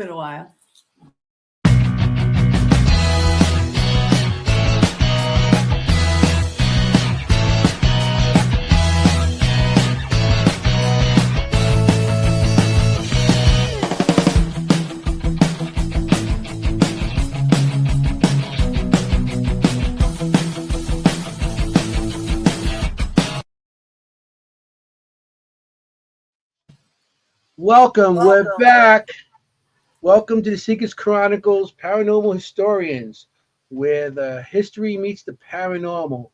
been a while. Welcome. We're back. Welcome to the Secrets Chronicles, Paranormal Historians, where the history meets the paranormal.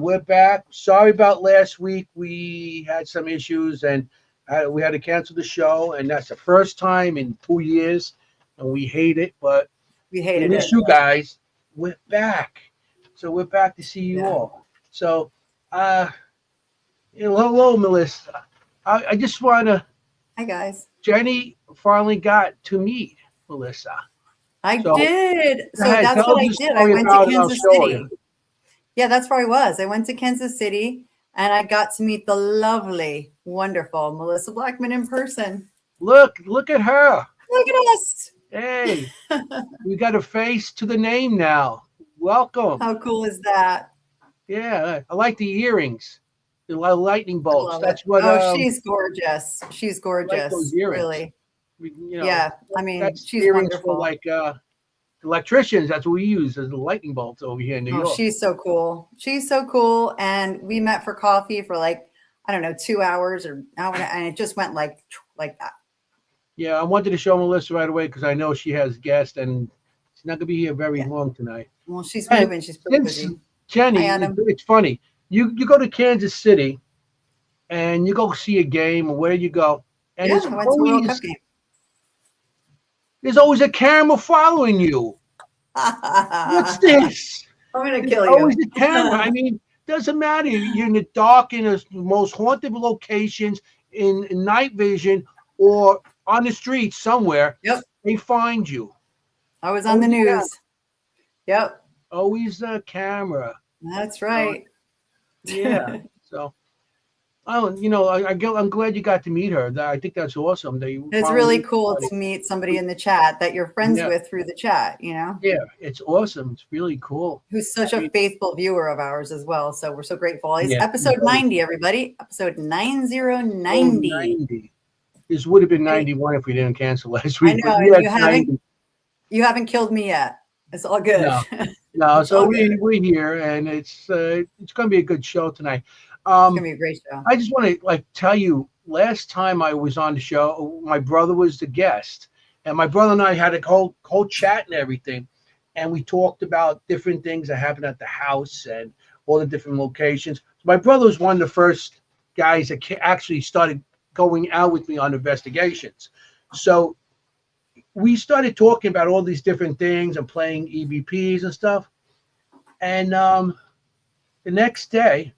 We're back. Sorry about last week. We had some issues and we had to cancel the show, and that's the first time in 2 years, and we hate it, but We hated we it. miss you guys. We're back. So we're back to see you all. So, hello, Melissa. I just want to. Hi, guys. Jenny finally got to meet Melissa. I did. So ahead, that's tell what I the did. I story went to about it, I'll Kansas show City. you. Yeah, that's where I was. I went to Kansas City and I got to meet the lovely, wonderful Melissa Blackman in person. Look at her. Look at us. Hey, we got a face to the name now. Welcome. How cool is that? Yeah, I like the earrings. The lightning bolts. Love That's it. what. She's gorgeous. She's gorgeous. Like those earrings. Really. Yeah, I mean, that's she's earrings wonderful. for like electricians. That's what we use as the lightning bolts over here in New York. She's so cool. She's so cool. And we met for coffee for like, I don't know, 2 hours or hour, and it just went like that. Yeah, I wanted to show Melissa right away because I know she has guests and she's not gonna be here very long tonight. Well, she's moving. She's pretty busy. Jenny, Hi, Adam. it's funny. You go to Kansas City and you go see a game or where you go, and I went to a World Cup game. There's always a camera following you. What's this? I'm gonna kill There's you. always a camera. I mean, doesn't matter. You're in the dark, in the most haunted locations, in night vision, or on the street somewhere. Yep. They find you. I was on the news. Yep. Always a camera. That's right. Yeah. So, I'm glad you got to meet her. I think that's awesome. It's really cool to meet somebody in the chat that you're friends with through the chat, Yeah, it's awesome. It's really cool. Who's such a faithful viewer of ours as well. So we're so grateful. It's episode 90, everybody. Episode 90. This would have been 91 if we didn't cancel last week. I know. You haven't killed me yet. It's all good. No, so we're here, and it's going to be a good show tonight. It's going to be a great show. I just want to tell you, last time I was on the show, my brother was the guest, and my brother and I had a whole chat and everything, and we talked about different things that happened at the house and all the different locations. My brother was one of the first guys that actually started going out with me on investigations. So we started talking about all these different things and playing EVPs and stuff. And the next day,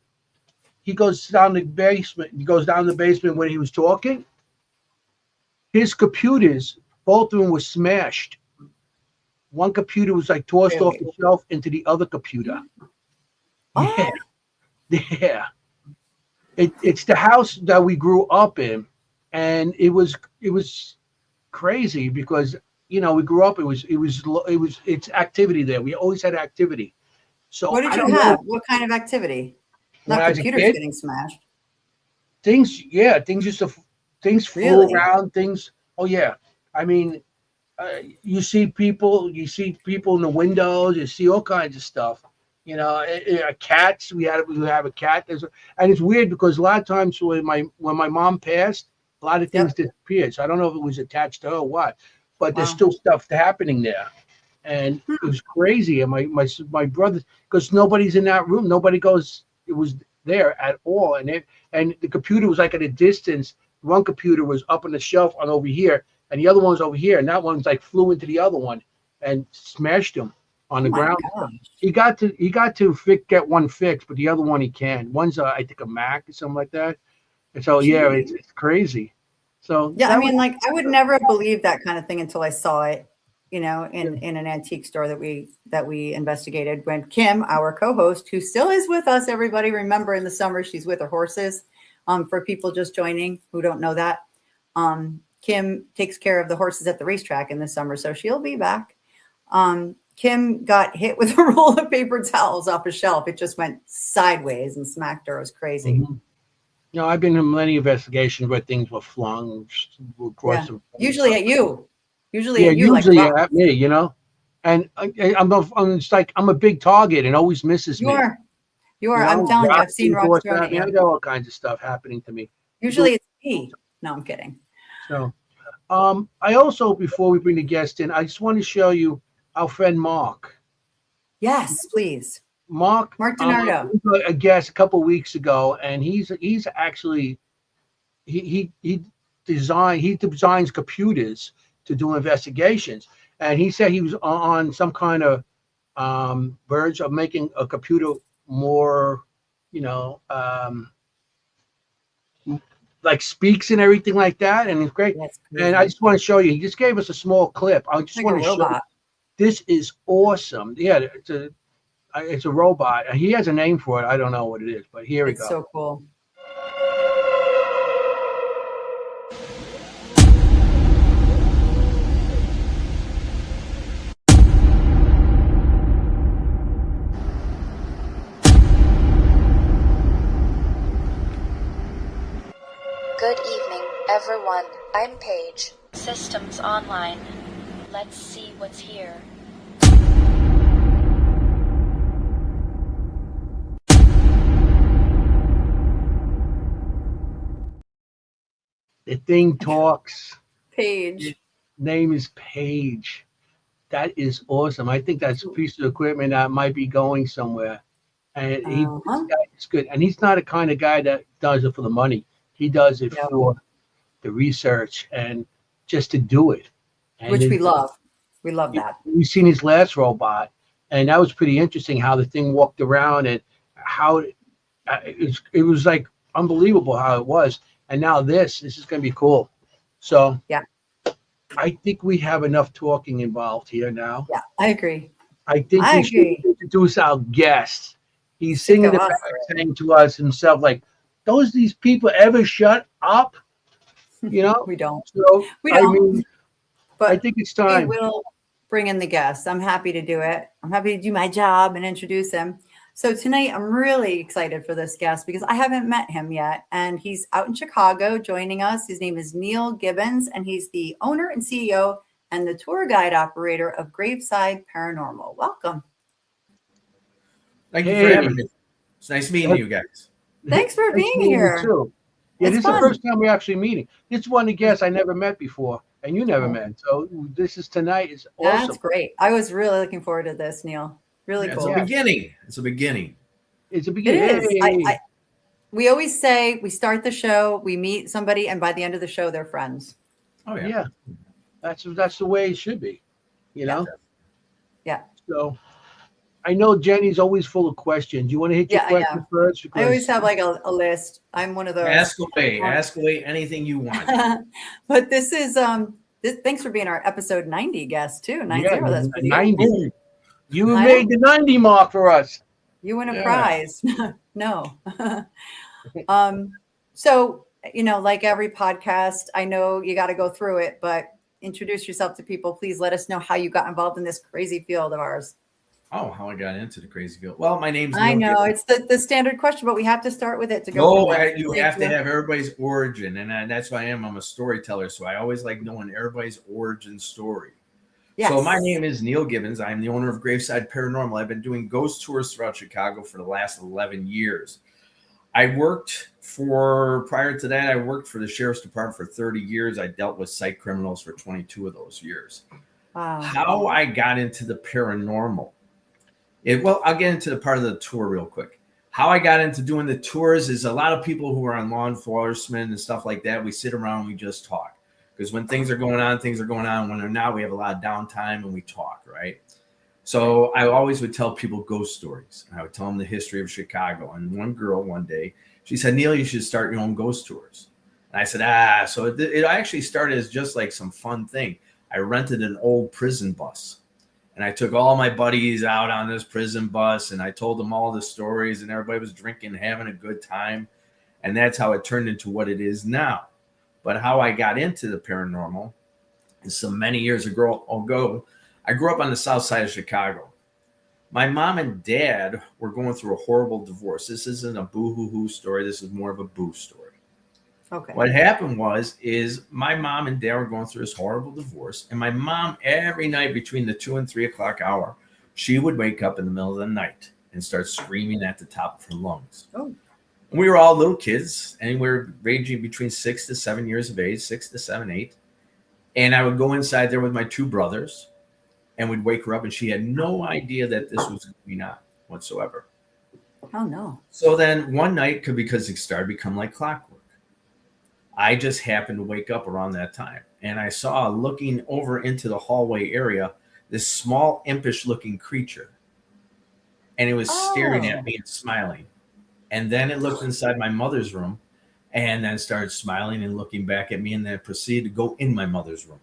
he goes down the basement. He goes down the basement when he was talking. His computers, both of them were smashed. One computer was tossed off the shelf into the other computer. Oh. Yeah. It's the house that we grew up in, and it was crazy because we grew up. It's activity there. We always had activity. So what did you have? What kind of activity? Not computers getting smashed. Things flew around. Things. Oh yeah. I mean, you see people in the windows. You see all kinds of stuff. Cats. We have a cat. And it's weird because a lot of times when my mom passed, a lot of things disappeared. So I don't know if it was attached to her or what, but there's still stuff happening there. And it was crazy. And my brother, because nobody's in that room. Nobody goes. It was there at all. And the computer was at a distance. One computer was up on the shelf on over here, and the other one's over here. And that one's flew into the other one and smashed him on the ground. Gosh. He got to get one fixed, but the other one he can't. One's I think a Mac or something like that. And so it's crazy. So I mean, I would never believe that kind of thing until I saw it, in an antique store that we investigated. When Kim, our co-host, who still is with us, everybody remember in the summer she's with her horses. For people just joining who don't know that, Kim takes care of the horses at the racetrack in the summer, so she'll be back. Kim got hit with a roll of paper towels off a shelf. It just went sideways and smacked her. It was crazy. Mhm. I've been in many investigations where things were flung across the Usually at you. Yeah, usually at me, and it's like I'm a big target and always misses me. You are. I'm telling you, I've seen rocks thrown at you. I got all kinds of stuff happening to me. Usually it's me. No, I'm kidding. So, I also, before we bring the guest in, I just want to show you our friend Mark. Yes, please. Mark DiNardo. A guest a couple of weeks ago, and he's actually he designs computers to do investigations, and he said he was on some kind of verge of making a computer more, like speaks and everything like that, and it's great. And I just want to show you. He just gave us a small clip. I just want to show you. This is awesome. Yeah, it's a robot. He has a name for it. I don't know what it is, but here we go. It's so cool. Good evening, everyone. I'm Paige. Systems online. Let's see what's here. The thing talks. Paige. His name is Paige. That is awesome. I think that's a piece of equipment that might be going somewhere. And it's good. And he's not a kind of guy that does it for the money. He does it for the research and just to do it. And which we love. We love that. We've seen his last robot, and that was pretty interesting how the thing walked around and how it was like unbelievable how it was. And now this is going to be cool. So I think we have enough talking involved here now. Yeah, I agree. I think we should introduce our guest. He's singing the back, saying to us himself, like, these people ever shut up? We don't. So, we don't. But I think it's time. We will bring in the guest. I'm happy to do it. I'm happy to do my job and introduce him. So tonight, I'm really excited for this guest because I haven't met him yet. And he's out in Chicago joining us. His name is Neil Gibbons, and he's the owner and CEO and the tour guide operator of Graveside Paranormal. Welcome. Thank you for having me. It's nice meeting you guys. Thanks for being here. Too. Yeah, this is the first time we're actually meeting. This is one of the guests I never met before, and you never met. So this is tonight. It's awesome. That's great. I was really looking forward to this, Neil. Really cool. It's a beginning. It's a beginning. It is. We always say we start the show, we meet somebody, and by the end of the show, they're friends. Oh yeah. Yeah. That's the way it should be. Yeah. So I know Jenny's always full of questions. You want to hit your question first? Because I always have like a list. I'm one of those. Ask away anything you want. But this is thanks for being our episode 90 guest too. 90. That's pretty 90. Good. You made the 90 mark for us. You win a prize. No. So, like every podcast, I know you got to go through it, but introduce yourself to people. Please let us know how you got involved in this crazy field of ours. Oh, how I got into the crazy field. Well, my name's Neil I know Gibbons. It's the standard question, but we have to start with it to go. You have to have everybody's origin, and that's why I'm a storyteller. So I always like knowing everybody's origin story. Yes. So my name is Neil Gibbons. I'm the owner of Graveside Paranormal. I've been doing ghost tours throughout Chicago for the last 11 years. Prior to that, I worked for the Sheriff's Department for 30 years. I dealt with psych criminals for 22 of those years. Wow. How I got into the paranormal. I'll get into the part of the tour real quick. How I got into doing the tours is a lot of people who are on law enforcement and stuff like that. We sit around and we just talk. Because when things are going on. When they're not, we have a lot of downtime and we talk, right? So I always would tell people ghost stories. I would tell them the history of Chicago. And one girl one day, she said, Neil, you should start your own ghost tours. And I said, So it actually started as just like some fun thing. I rented an old prison bus. And I took all my buddies out on this prison bus and I told them all the stories and everybody was drinking, having a good time. And that's how it turned into what it is now. But how I got into the paranormal is so many years ago, I grew up on the south side of Chicago. My mom and dad were going through a horrible divorce. This isn't a boo-hoo-hoo story. This is more of a boo story. Okay. What happened is my mom and dad were going through this horrible divorce. And my mom, every night between the 2 and 3 o'clock hour, she would wake up in the middle of the night and start screaming at the top of her lungs. Oh. And we were all little kids, anywhere ranging between 6 to 7 years of age, 6 to 7, 8. And I would go inside there with my two brothers and we'd wake her up, and she had no idea that this was going on whatsoever. Oh, no. So then one night, because it started to become like clockwork, I just happened to wake up around that time. And I saw, looking over into the hallway area, this small impish looking creature. And it was staring at me and smiling. And then it looked inside my mother's room and then started smiling and looking back at me, and then proceeded to go in my mother's room.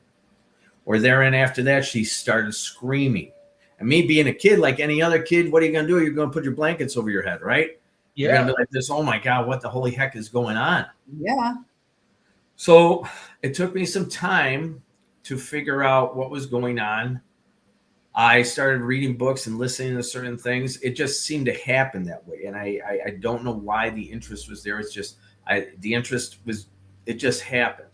Or therein after that, she started screaming. And me being a kid, like any other kid, what are you going to do? You're going to put your blankets over your head, right? Yeah. You're going to be like this, oh my God, what the holy heck is going on? Yeah. So it took me some time to figure out what was going on. I started reading books and listening to certain things. It just seemed to happen that way. And I don't know why the interest was there. It's just, the interest was, it just happened.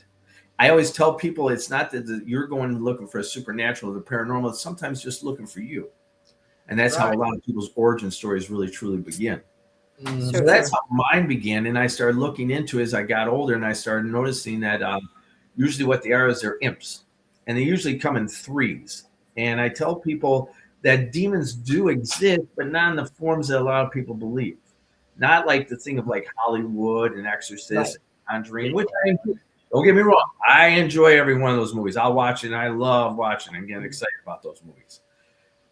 I always tell people it's not that you're going looking for a supernatural or the paranormal. It's sometimes just looking for you. And that's how a lot of people's origin stories really, truly begin. Mm-hmm. So that's how mine began. And I started looking into it as I got older, and I started noticing that usually what they are is they're imps. And they usually come in threes. And I tell people that demons do exist, but not in the forms that a lot of people believe. Not like the thing of like Hollywood and Exorcist and Conjuring, which I enjoy. Don't get me wrong. I enjoy every one of those movies. I'll watch it, and I love watching and getting excited about those movies.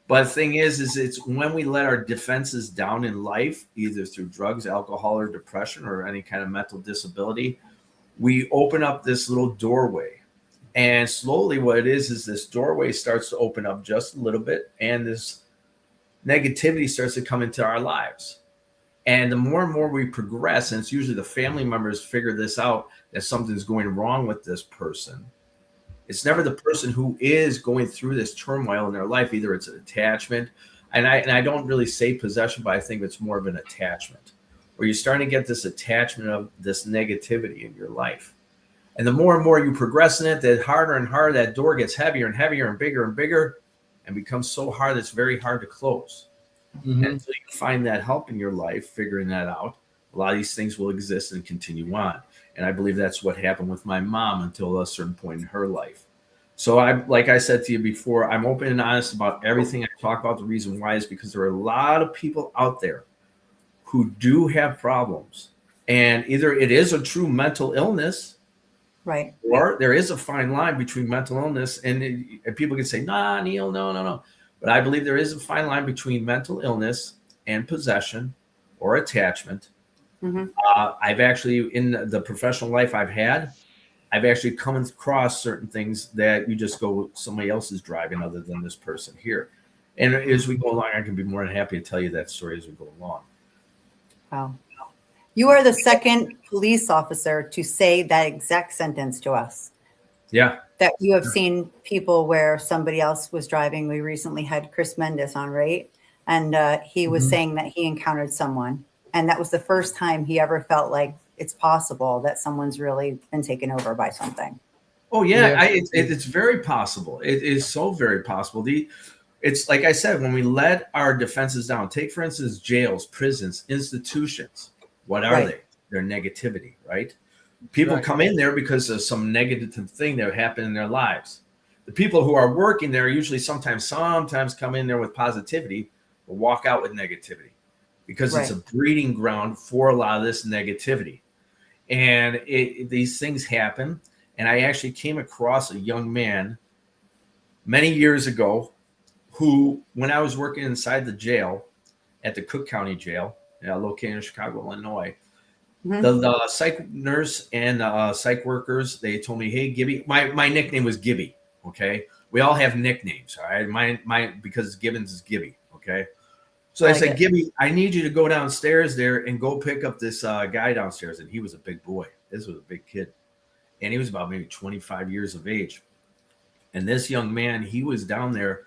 But the thing is it's when we let our defenses down in life, either through drugs, alcohol, or depression, or any kind of mental disability, we open up this little doorway. And slowly what it is this doorway starts to open up just a little bit, and this negativity starts to come into our lives. And the more and more we progress, and it's usually the family members figure this out, that something's going wrong with this person. It's never the person who is going through this turmoil in their life. Either it's an attachment, and I don't really say possession, but I think it's more of an attachment, where you're starting to get this attachment of this negativity in your life. And the more and more you progress in it, the harder and harder that door gets heavier and heavier and bigger and becomes so hard that it's very hard to close. Mm-hmm. And until you find that help in your life, figuring that out, a lot of these things will exist and continue on. And I believe that's what happened with my mom until a certain point in her life. So like I said to you before, I'm open and honest about everything I talk about. The reason why is because there are a lot of people out there who do have problems. And either it is a true mental illness, right, or there is a fine line between mental illness and people can say, nah, Neil, no. But I believe there is a fine line between mental illness and possession or attachment. Mm-hmm. I've actually, in the professional life I've had, I've actually come across certain things that you just go, somebody else is driving other than this person here. And as we go along, I can be more than happy to tell you that story as we go along. Wow. You are the second police officer to say that exact sentence to us. Yeah. That you have seen people where somebody else was driving. We recently had Chris Mendes on, right? And he was saying that he encountered someone. And that was the first time he ever felt like it's possible that someone's really been taken over by something. Oh, yeah. It's very possible. It is so very possible. It's like I said, when we let our defenses down, take, for instance, jails, prisons, institutions. What are they? They're negativity, right? People come in there because of some negative thing that happened in their lives. The people who are working there usually sometimes come in there with positivity, but walk out with negativity because it's a breeding ground for a lot of this negativity. And these things happen. And I actually came across a young man many years ago who, when I was working inside the jail at the Cook County Jail, located in Chicago, Illinois, the psych nurse and psych workers, they told me, hey, Gibby, my nickname was Gibby, okay? We all have nicknames, all right? Mine because Gibbons is Gibby, okay? So I said, Gibby, I need you to go downstairs there and go pick up this guy downstairs. And he was a big boy. This was a big kid. and he was about maybe 25 years of age. And this young man, he was down there.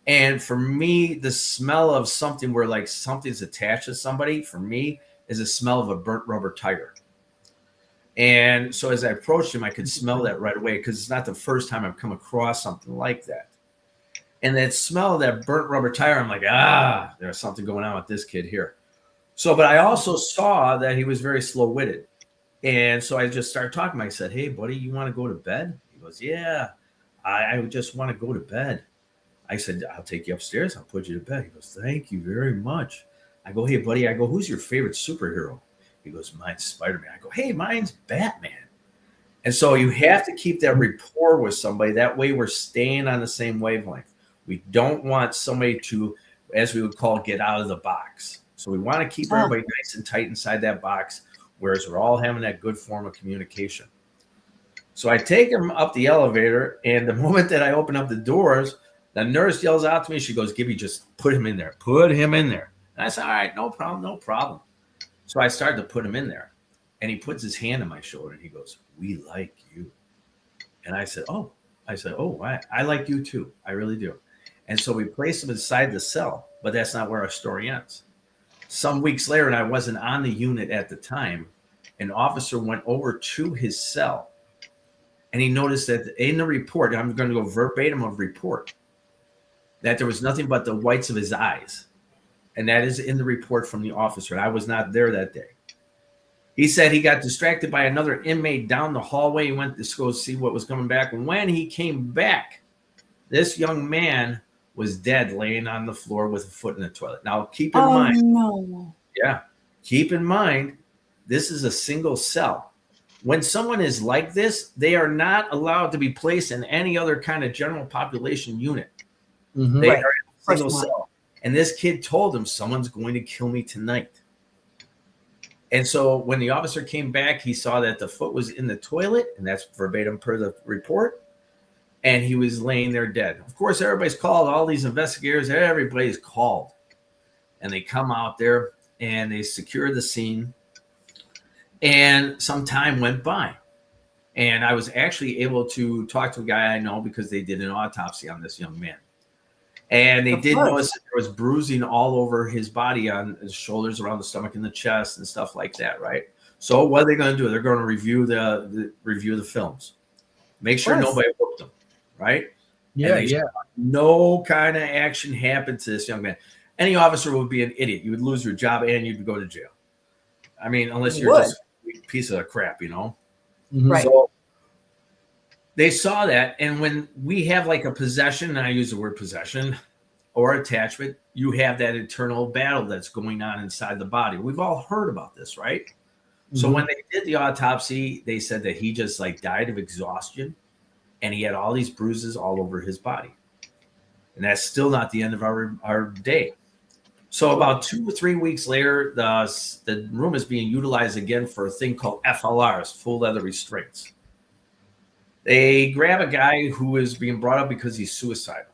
And for me, the smell of something where like something's attached to somebody, for me, is the smell of a burnt rubber tire. And so as I approached him, I could smell that right away, because it's not the first time I've come across something like that. And that smell of that burnt rubber tire, I'm like, there's something going on with this kid here. So, but I also saw that he was very slow-witted. And so I just started talking. I said, hey, buddy, you want to go to bed? He goes, yeah, I just want to go to bed. I said, I'll take you upstairs. I'll put you to bed. He goes, thank you very much. I go, hey, buddy. I go, who's your favorite superhero? He goes, mine's Spider-Man. I go, hey, mine's Batman. And so you have to keep that rapport with somebody. That way we're staying on the same wavelength. We don't want somebody to, as we would call, get out of the box. So we want to keep everybody nice and tight inside that box, whereas we're all having that good form of communication. So I take him up the elevator, and the moment that I open up the doors, the nurse yells out to me. She goes, Gibby, just put him in there. Put him in there. And I said, all right, no problem, no problem. So I started to put him in there, and he puts his hand on my shoulder, and he goes, we like you. And I said, oh, I like you too. I really do. And so we placed him inside the cell, but that's not where our story ends. Some weeks later, and I wasn't on the unit at the time, an officer went over to his cell, and he noticed that in the report, I'm going to go verbatim of report, that there was nothing but the whites of his eyes. And that is in the report from the officer. And I was not there that day. He said he got distracted by another inmate down the hallway. He went to go see what was coming back. And when he came back, this young man was dead, laying on the floor with a foot in the toilet. Now, keep in mind. No. Yeah. Keep in mind, this is a single cell. When someone is like this, they are not allowed to be placed in any other kind of general population unit. Mm-hmm. They are in a single cell. And this kid told him, someone's going to kill me tonight. And so when the officer came back, he saw that the foot was in the toilet, and that's verbatim per the report, and he was laying there dead. Of course, everybody's called, all these investigators, everybody's called. And they come out there, and they secure the scene, and some time went by. And I was actually able to talk to a guy I know, because they did an autopsy on this young man. And they did notice that there was bruising all over his body, on his shoulders, around the stomach, and the chest, and stuff like that, right? So what are they going to do? They're going to review the films, make sure nobody whooped them, right? Yeah. No kind of action happened to this young man. Any officer would be an idiot. You would lose your job, and you'd go to jail. I mean, unless you're just a piece of crap, you know? Mm-hmm. Right. So they saw that, and when we have like a possession, and I use the word possession or attachment, you have that internal battle that's going on inside the body. We've all heard about this, right? Mm-hmm. So when they did the autopsy, they said that he just like died of exhaustion, and he had all these bruises all over his body. And that's still not the end of our day. So about 2 or 3 weeks later, the room is being utilized again for a thing called FLRs, full leather restraints. They grab a guy who is being brought up because he's suicidal,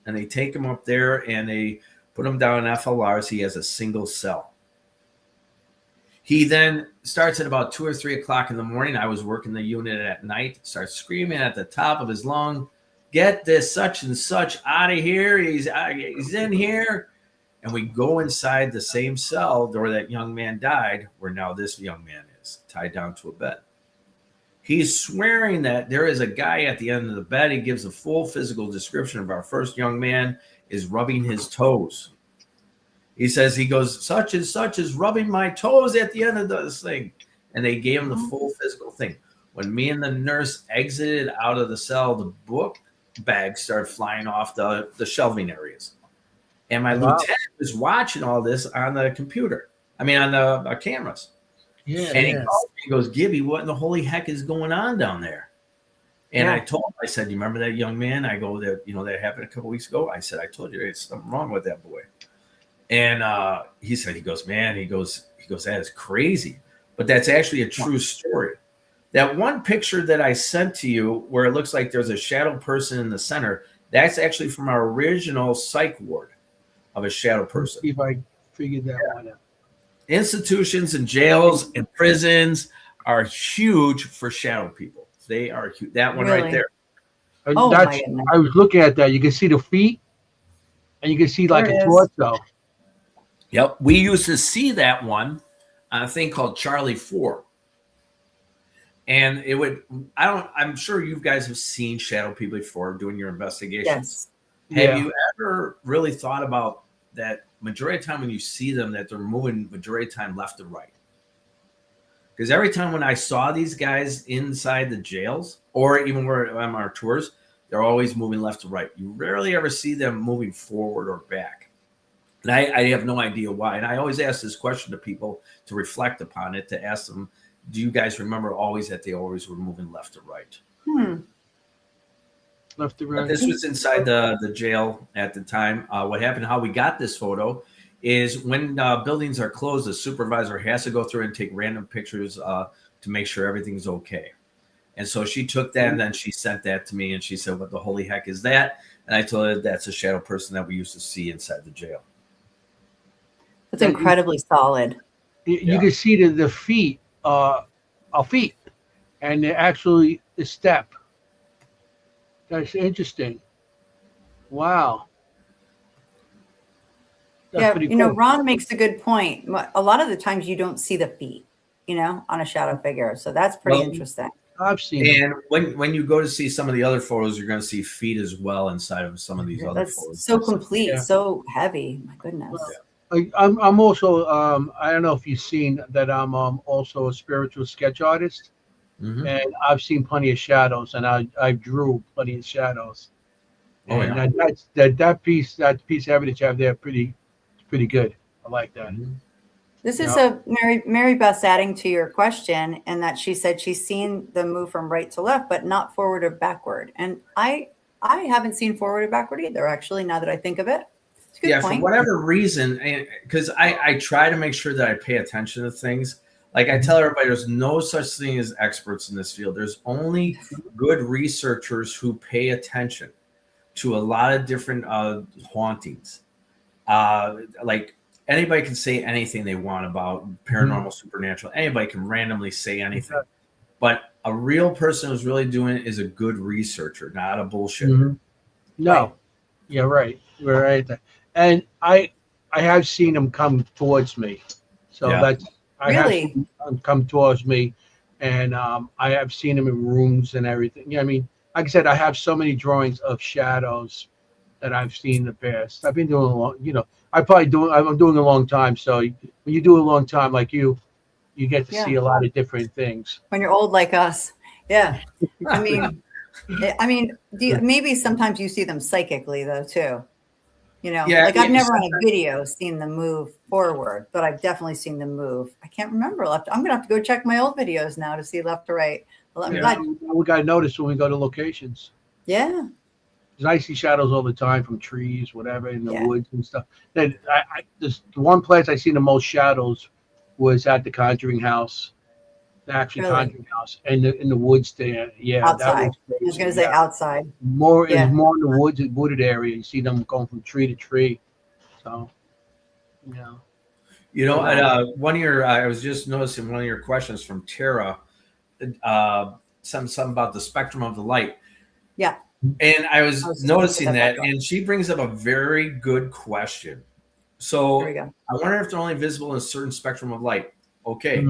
and they take him up there, and they put him down in FLRs. He has a single cell. He then starts at about 2 or 3 o'clock in the morning. I was working the unit at night, starts screaming at the top of his lung, get this such and such out of here. He's in here. And we go inside the same cell where that young man died, where now this young man is tied down to a bed. He's swearing that there is a guy at the end of the bed. He gives a full physical description of our first young man is rubbing his toes. He says, he goes, such and such is rubbing my toes at the end of this thing. And they gave him the full physical thing. When me and the nurse exited out of the cell, the book bags started flying off the shelving areas. And my lieutenant was watching all this on the computer. I mean, on the cameras. Yeah. And he called me, he goes, Gibby, what in the holy heck is going on down there? And I told him, I said, you remember that young man? I go, that happened a couple weeks ago. I said, I told you there's something wrong with that boy. And he goes, that is crazy. But that's actually a true story. That one picture that I sent to you where it looks like there's a shadow person in the center, that's actually from our original psych ward of a shadow person. See if I figured that one out. Institutions and jails and prisons are huge for shadow people. They are cute. That one Really? right there. Oh, my goodness. I was looking at that. You can see the feet, and you can see like There a it is. torso. Yep. We used to see that one on a thing called Charlie 4. And it would, I'm sure you guys have seen shadow people before doing your investigations. Yes. Have Yeah. you ever really thought about that majority of the time when you see them, that they're moving majority of the time left to right? Because every time when I saw these guys inside the jails, or even where I'm on our tours, they're always moving left to right. You rarely ever see them moving forward or back. And I have no idea why. And I always ask this question to people to reflect upon it, to ask them, do you guys remember always that they always were moving left to right? Left to But right. this was inside the jail at the time. What happened, how we got this photo, is when buildings are closed, the supervisor has to go through and take random pictures to make sure everything's okay. And so she took that and then she sent that to me and she said, what the holy heck is that? And I told her that's a shadow person that we used to see inside the jail. That's incredibly solid. You can see the feet, feet, and they're actually the step. That's interesting. Wow. That's pretty cool. Ron makes a good point. A lot of the times you don't see the feet, on a shadow figure. So that's pretty interesting. I've seen it. And when you go to see some of the other photos, you're going to see feet as well inside of some of these other photos. That's so complete, so heavy. My goodness. I'm also I don't know if you've seen that I'm also a spiritual sketch artist, and I've seen plenty of shadows, and I drew plenty of shadows. And that piece of evidence you have there pretty good. I like that. This is a Mary Beth's adding to your question, and that she said she's seen them move from right to left, but not forward or backward. And I haven't seen forward or backward either, actually, now that I think of it. It's a good point. For whatever reason, because I try to make sure that I pay attention to things. Like I tell everybody, there's no such thing as experts in this field. There's only good researchers who pay attention to a lot of different hauntings. Like anybody can say anything they want about paranormal, supernatural. Anybody can randomly say anything. But a real person who's really doing it is a good researcher, not a bullshitter. No. Right. Yeah, right. We're right there. And I have seen them come towards me. So I have seen them come towards me, and I have seen them in rooms and everything. Yeah, I mean, like I said, I have so many drawings of shadows that I've seen in the past. I've been doing a long, I'm doing a long time. So when you do a long time like you get to see a lot of different things. When you're old like us. Yeah. I mean, maybe sometimes you see them psychically though, too. Like I've never on a video seen them move forward, but I've definitely seen them move. I can't remember left. I'm going to have to go check my old videos now to see left to right. Well, We got to notice when we go to locations. Yeah. Because I see shadows all the time from trees, whatever, in the woods and stuff. Then the one place I seen the most shadows was at the Conjuring House. The actual Conjuring House, and in the woods there. Yeah, outside. I was going to say outside. More in the woods, wooded area. You see them going from tree to tree. So, one of your, I was just noticing one of your questions from Tara, something about the spectrum of the light. Yeah. And I was noticing that, and she brings up a very good question. So I wonder if they're only visible in a certain spectrum of light. Okay.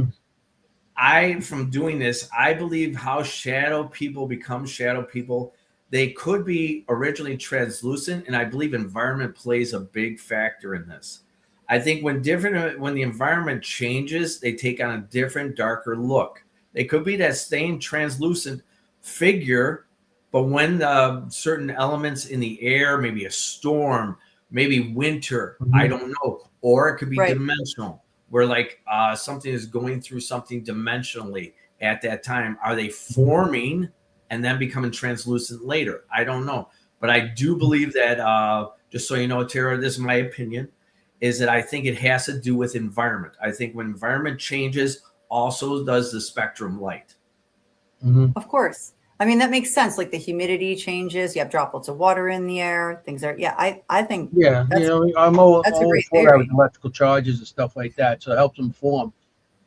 From doing this, I believe how shadow people become shadow people, they could be originally translucent, and I believe environment plays a big factor in this. I think when the environment changes, they take on a different, darker look. They could be that same translucent figure, but when certain elements in the air, maybe a storm, maybe winter, I don't know, or it could be dimensional. Where like something is going through something dimensionally at that time. Are they forming and then becoming translucent later? I don't know. But I do believe that, just so you know, Tara, this is my opinion, is that I think it has to do with environment. I think when environment changes, also does the spectrum light. Of course. I mean, that makes sense. Like the humidity changes, you have droplets of water in the air, things are, I think. Yeah, I'm all for that with electrical charges and stuff like that. So it helps them form.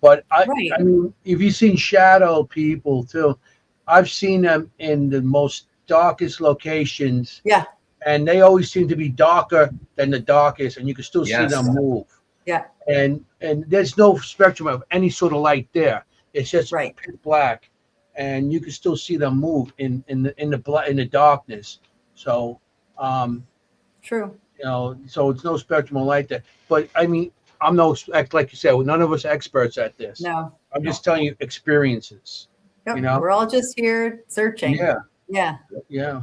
But I mean, if you've seen shadow people too, I've seen them in the most darkest locations. Yeah. And they always seem to be darker than the darkest, and you can still see them move. Yeah. And there's no spectrum of any sort of light there. It's just right. pitch black, and you can still see them move in the darkness. So, true. You know, so it's no spectrum of light there. But I mean, I'm no, like you said, none of us are experts at this. No. I'm just telling you experiences. Yep. You know, we're all just here searching. Yeah. Yeah. Yeah.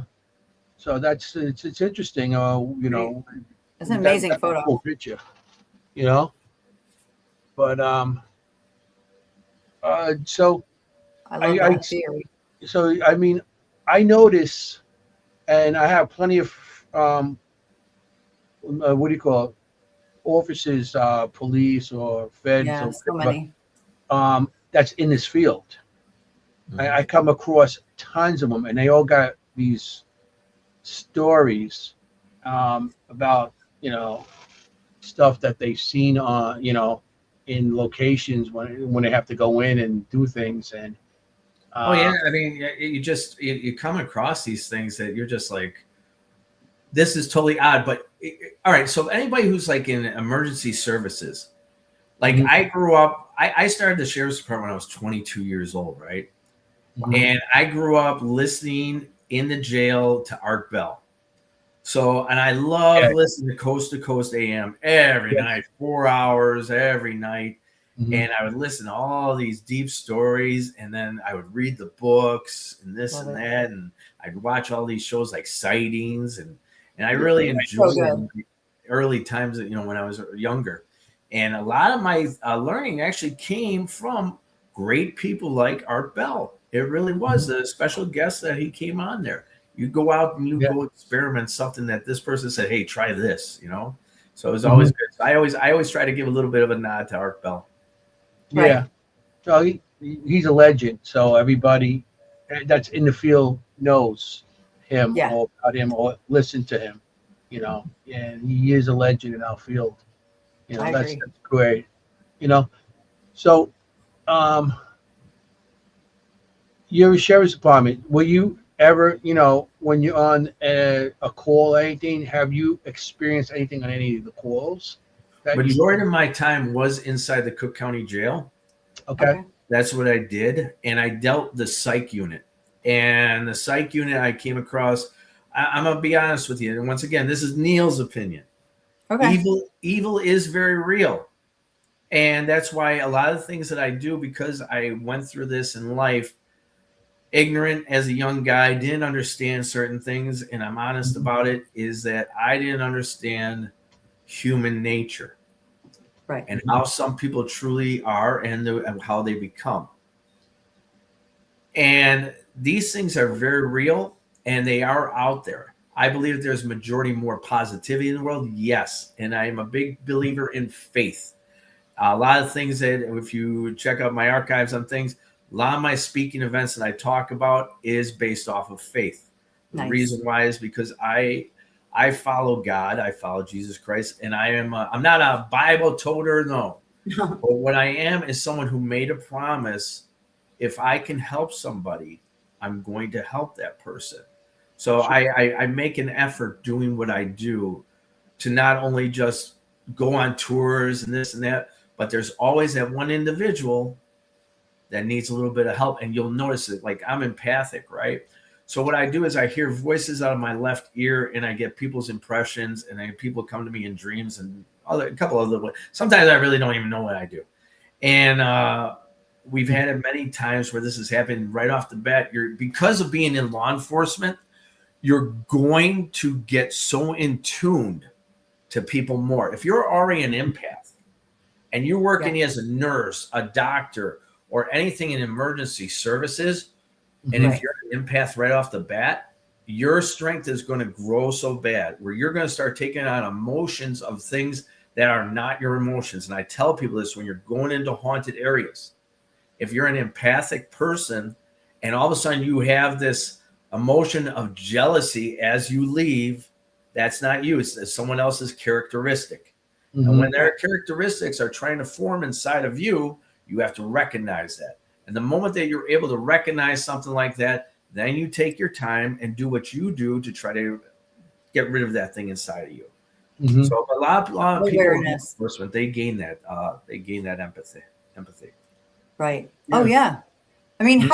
So it's interesting. You know, it's an amazing photo. Cool picture. You know, but so I love that theory. So I mean, I notice, and I have plenty of what do you call it? Officers, police or feds, yeah, or so many. That's in this field. Mm-hmm. I come across tons of them, and they all got these stories about, you know, stuff that they've seen on, you know, in locations when they have to go in and do things. And oh yeah, I mean, you come across these things that you're just like, this is totally odd. But all right, so anybody who's like in emergency services, like Mhm. I grew up, I started the sheriff's department when I was 22 years old, right? Mhm. And I grew up listening in the jail to Art Bell. So, and I love listening to Coast AM every night, 4 hours every night. Mhm. And I would listen to all these deep stories, and then I would read the books and this and that, and I'd watch all these shows like Sightings, and I really enjoyed the early times, you know, when I was younger. And a lot of my learning actually came from great people like Art Bell. It really was the special guest that he came on there. You go out and you go experiment something that this person said, hey, try this, you know? So it was always good. So I always try to give a little bit of a nod to Art Bell. Yeah. So he's a legend. So everybody that's in the field knows him or about him or listen to him, you know, and he is a legend in our field. You know, that's great. You know, so you're a sheriff's department. Will you ever, you know, when you're on a call or anything, have you experienced anything on any of the calls? Majority of my time was inside the Cook County Jail. Okay. That's what I did. And I dealt the psych unit. And the psych unit I came across, I'm going to be honest with you. And once again, this is Neil's opinion. Okay. Evil is very real. And that's why a lot of things that I do, because I went through this in life, ignorant as a young guy, didn't understand certain things, and I'm honest about it, is that I didn't understand human nature. Right. And how some people truly are and how they become. And these things are very real, and they are out there. I believe there's majority more positivity in the world. Yes. And I am a big believer in faith. A lot of things that, if you check out my archives on things, a lot of my speaking events that I talk about is based off of faith. The reason why is because I follow God, I follow Jesus Christ, and I'm not a Bible toter, no. But what I am is someone who made a promise. If I can help somebody, I'm going to help that person. So I make an effort doing what I do to not only just go on tours and this and that, but there's always that one individual that needs a little bit of help. And you'll notice it, like I'm empathic, right? So what I do is I hear voices out of my left ear, and I get people's impressions, and people come to me in dreams and a couple of other. Sometimes I really don't even know what I do. And we've had it many times where this has happened right off the bat. Because of being in law enforcement, you're going to get so in tuned to people more. If you're already an empath and you're working as a nurse, a doctor, or anything in emergency services, and if you're an empath right off the bat, your strength is going to grow so bad where you're going to start taking on emotions of things that are not your emotions. And I tell people this when you're going into haunted areas. If you're an empathic person and all of a sudden you have this emotion of jealousy as you leave, that's not you. It's someone else's characteristic. And when their characteristics are trying to form inside of you, you have to recognize that. And the moment that you're able to recognize something like that, then you take your time and do what you do to try to get rid of that thing inside of you. Mm-hmm. So a lot of people, Awareness. they gain that empathy. Right. Yeah. Oh yeah. I mean, Mhm.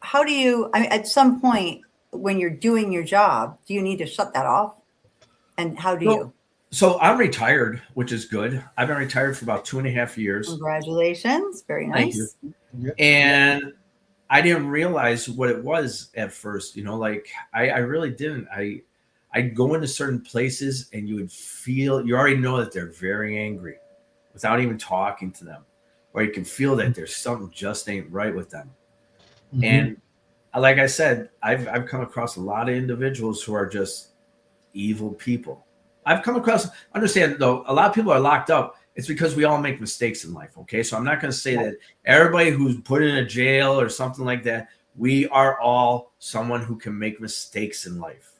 how do you, I mean, at some point when you're doing your job, do you need to shut that off? And how do you? So I'm retired, which is good. I've been retired for about 2.5 years. Congratulations. Very Thank you. nice. Yeah. And I didn't realize what it was at first, like I really didn't. I'd go into certain places and you already know that they're very angry without even talking to them, or you can feel that there's something just ain't right with them. Mhm. And like I said, I've come across a lot of individuals who are just evil people. I've come across, understand though, a lot of people are locked up. It's because we all make mistakes in life. Okay. So I'm not going to say that everybody who's put in a jail or something like that, we are all someone who can make mistakes in life.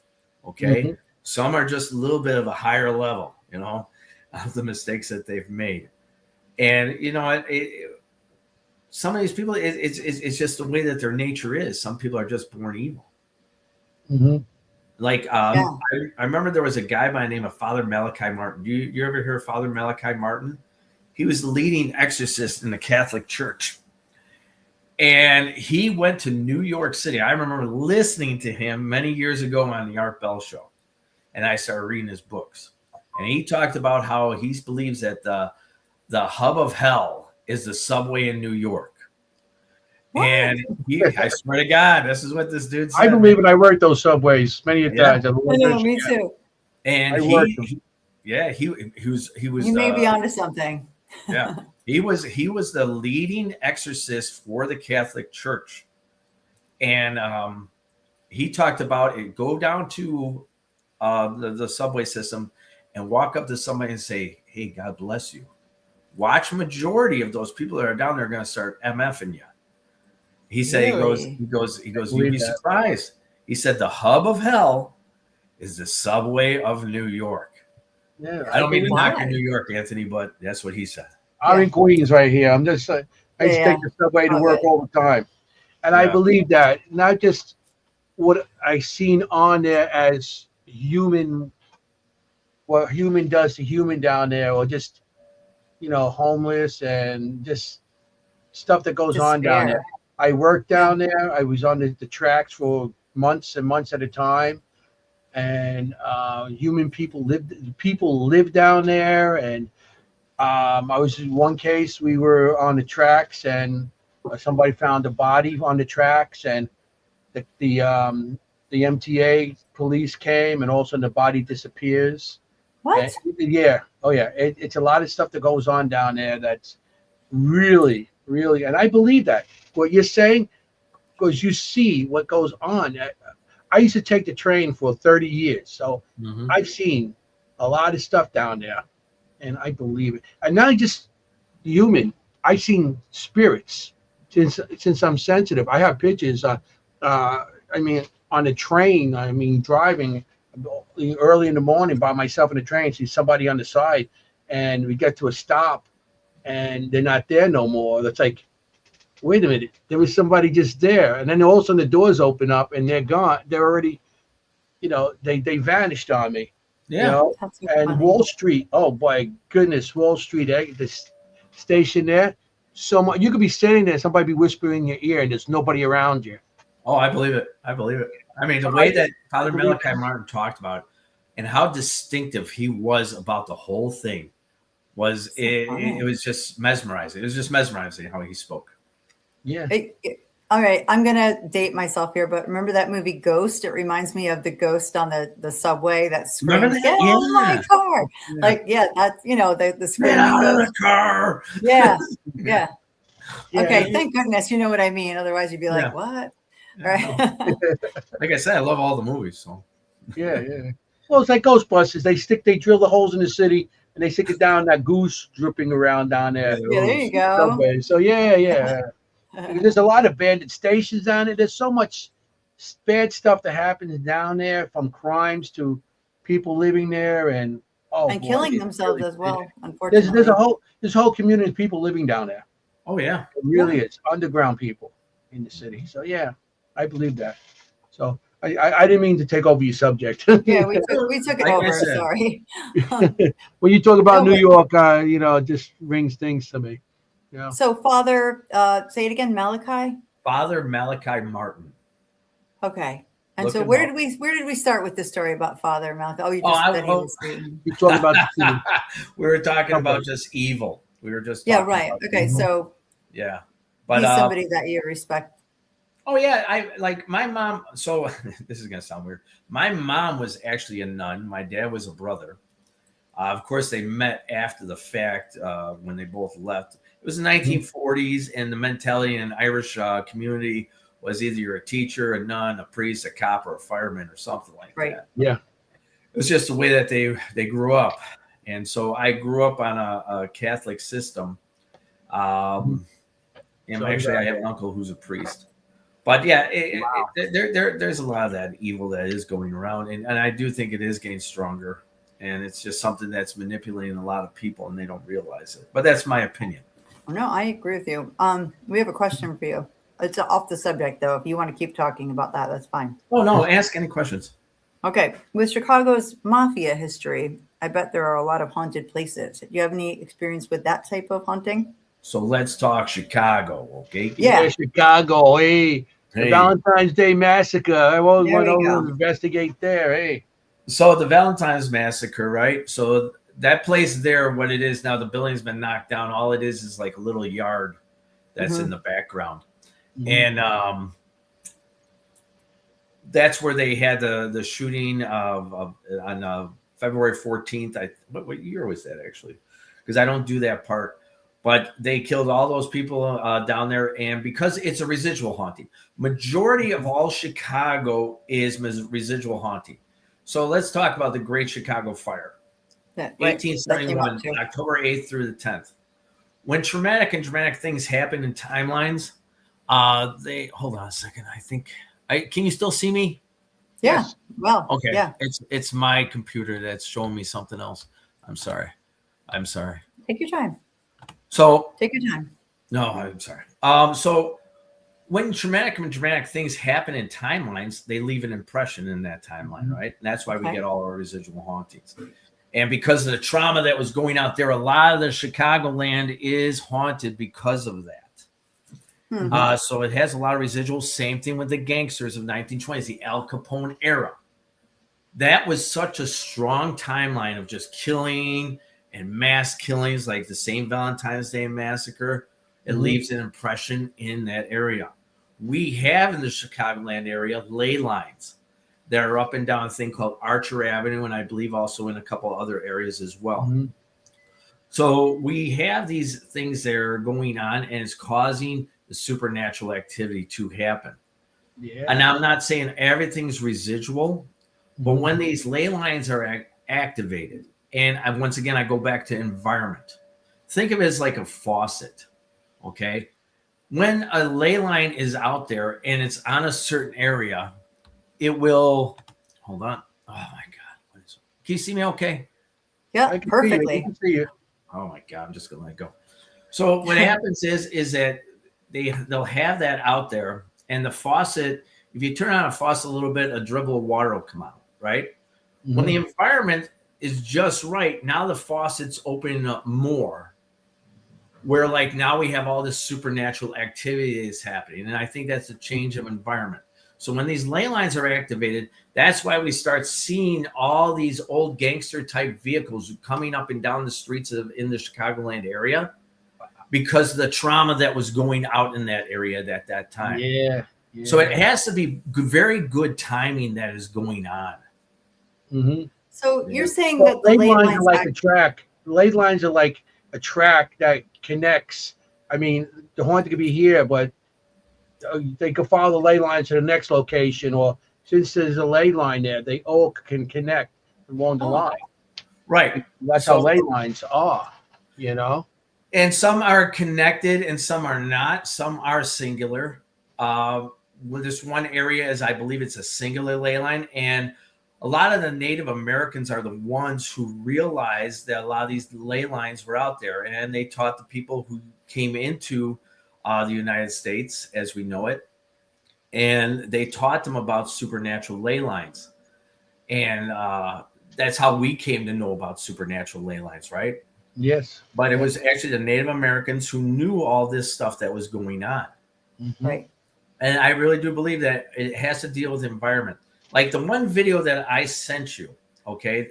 Okay. Mhm. Some are just a little bit of a higher level, of the mistakes that they've made. And, some of these people, it's just the way that their nature is. Some people are just born evil. Mhm. Like, Yeah. I remember there was a guy by the name of Father Malachi Martin. You ever hear of Father Malachi Martin? He was the leading exorcist in the Catholic Church. And he went to New York City. I remember listening to him many years ago on the Art Bell Show. And I started reading his books. And he talked about how he believes that the hub of hell is the subway in New York. What? And I swear to God, this is what this dude said. I believe it. I worked those subways many a times. I know, me too. And I worked he was You may be onto something. yeah, he was the leading exorcist for the Catholic Church. And he talked about it. Go down to the subway system and walk up to somebody and say, "Hey, God bless you." Watch majority of those people that are down there are going to start MFing you. He said, Really? he goes, you'd be surprised. He said, the hub of hell is the subway of New York. Yeah, I don't mean to knock Why? in New York, Anthony, but that's what he said. I'm in Queens right here. I'm just, I just Yeah. take the subway to Okay. work all the time. And I Yeah. believe that, not just what I seen on there as human, what human does to human down there, or just, homeless and just stuff that goes on down there. Despair. I worked down there. I was on the tracks for months and months at a time. And people live down there. And I was in one case, we were on the tracks and somebody found a body on the tracks, and the MTA police came, and all of a sudden the body disappears. What? And, yeah. Oh yeah. It's a lot of stuff that goes on down there that's really, really, and I believe that what you're saying, because you see what goes on. I used to take the train for 30 years, so I've seen a lot of stuff down there, and I believe it. And not just human, I've seen spirits. Since I'm sensitive, I have pictures. I mean, on the train, driving early in the morning by myself in the train, see somebody on the side, and we get to a stop, and they're not there no more. It's like, wait a minute, there was somebody just there, and then all of a sudden the doors open up and they're gone. They're already, they vanished on me. Yeah. That's so And funny. Wall Street, oh my goodness, Wall Street, this station there, so much. You could be sitting there, somebody be whispering in your ear, and there's nobody around you. Oh, I believe it. I mean, the way that Father Malachi Martin talked about it and how distinctive he was about the whole thing was it was just mesmerizing. It was just mesmerizing how he spoke. Yeah. All right, I'm gonna date myself here, but remember that movie Ghost? It reminds me of the ghost on the subway that screams, Remember that? "Get out of my car!" Yeah. Like, yeah, that's the screaming Get out of ghost. the car. Yeah. Yeah. Okay, thank goodness you know what I mean. Otherwise, you'd be like, Yeah. "What?" Yeah, Right? Like I said, I love all the movies. So Yeah. Well, it's like Ghostbusters. They drill the holes in the city, and they stick it down that goose dripping around down there. Yeah, there you go. Subway. So yeah. There's a lot of abandoned stations down there. There's so much bad stuff that happens down there, from crimes to people living there and And killing themselves as well, unfortunately. There's a whole community of people living down there. Oh yeah, It really is underground people in the city. So yeah, I believe that. So I didn't mean to take over your subject. Yeah, we took it like I over. said, Sorry. When you talk about No, New but York, it just rings things to me. Yeah. so Father, say it again, Malachi. Father Malachi Martin. Okay. And Look so him where up. did we start with this story about Father Malachi? Oh, you Oh, just that he was Satan. You talk about the city. we were talking about Somebody. just evil. We were just Yeah, talking right. about Okay, evil. so Yeah, but he's somebody that you respect. oh yeah, I like my mom. So this is gonna sound weird. My mom was actually a nun. My dad was a brother. Of course, they met after the fact when they both left. It was the 1940s, and the mentality in the Irish community was either you're a teacher, a nun, a priest, a cop, or a fireman, or something like Right. that. Yeah. It was just the way that they grew up, and so I grew up on a Catholic system. And So actually, I have an uncle who's a priest. But yeah, there's a lot of that evil that is going around, and I do think it is getting stronger, and it's just something that's manipulating a lot of people, and they don't realize it. But that's my opinion. No, I agree with you. We have a question for you. It's off the subject though. If you want to keep talking about that, that's fine. Oh no, ask any questions. Okay. With Chicago's mafia history, I bet there are a lot of haunted places. Do you have any experience with that type of haunting? So let's talk Chicago, okay? Yeah. Chicago. Hey, the Hey. Valentine's Day Massacre. I always There want you to go. investigate there. Hey. So the Valentine's Massacre, right? So that place there, what it is now, the building's been knocked down. All it is like a little yard that's in the background. And that's where they had the shooting on February 14th. What year was that actually? Because I don't do that part. But they killed all those people down there, and because it's a residual haunting, majority of all Chicago is residual haunting. So let's talk about the Great Chicago Fire, Yeah, right. 1871, October 8th through the 10th. When traumatic and dramatic things happen in timelines, they hold on a second. I think can you still see me? Yeah. Yes. Well. Okay. Yeah. It's my computer that's showing me something else. I'm sorry. Take your time. So Take your time. no, I'm sorry. So when traumatic and dramatic things happen in timelines, they leave an impression in that timeline, right? And that's why we get all our residual hauntings. And because of the trauma that was going out there, a lot of the Chicagoland is haunted because of that. So it has a lot of residuals. Same thing with the gangsters of 1920s, the Al Capone era. That was such a strong timeline of just killing and mass killings, like the same Valentine's Day massacre. It leaves an impression in that area. We have in the Chicagoland area ley lines that are up and down a thing called Archer Avenue, and I believe also in a couple other areas as well. So we have these things that are going on, and it's causing the supernatural activity to happen. Yeah. And I'm not saying everything's residual, but when these ley lines are activated, and once again, I go back to environment. Think of it as like a faucet, okay? When a ley line is out there and it's on a certain area, it will, hold on. Oh my God. Can you see me okay? Yeah, perfectly. I can see you. Oh my God, I'm just going to let go. So what happens is that they'll have that out there, and the faucet, if you turn on a faucet a little bit, a dribble of water will come out, right? When the environment is just right, now the faucet's opening up more, where like now we have all this supernatural activity that's happening. And I think that's a change of environment. So when these ley lines are activated, that's why we start seeing all these old gangster type vehicles coming up and down the streets in the Chicagoland area, because of the trauma that was going out in that area at that time. Yeah. So it has to be very good timing that is going on. So you're saying that the ley ley lines lines are like a track. Ley lines are like a track that connects. I mean, the haunting could be here, but they could follow the ley lines to the next location, or since there's a ley line there, they all can connect along the line. Right. That's how ley lines are, you know? And some are connected and some are not. Some are singular. With this one area is, I believe it's a singular ley line. And a lot of the Native Americans are the ones who realized that a lot of these ley lines were out there. And they taught the people who came into the United States as we know it, and they taught them about supernatural ley lines. And that's how we came to know about supernatural ley lines, right? Yes. But it was actually the Native Americans who knew all this stuff that was going on. Mm-hmm. Right. And I really do believe that it has to deal with the environment. Like the one video that I sent you, okay?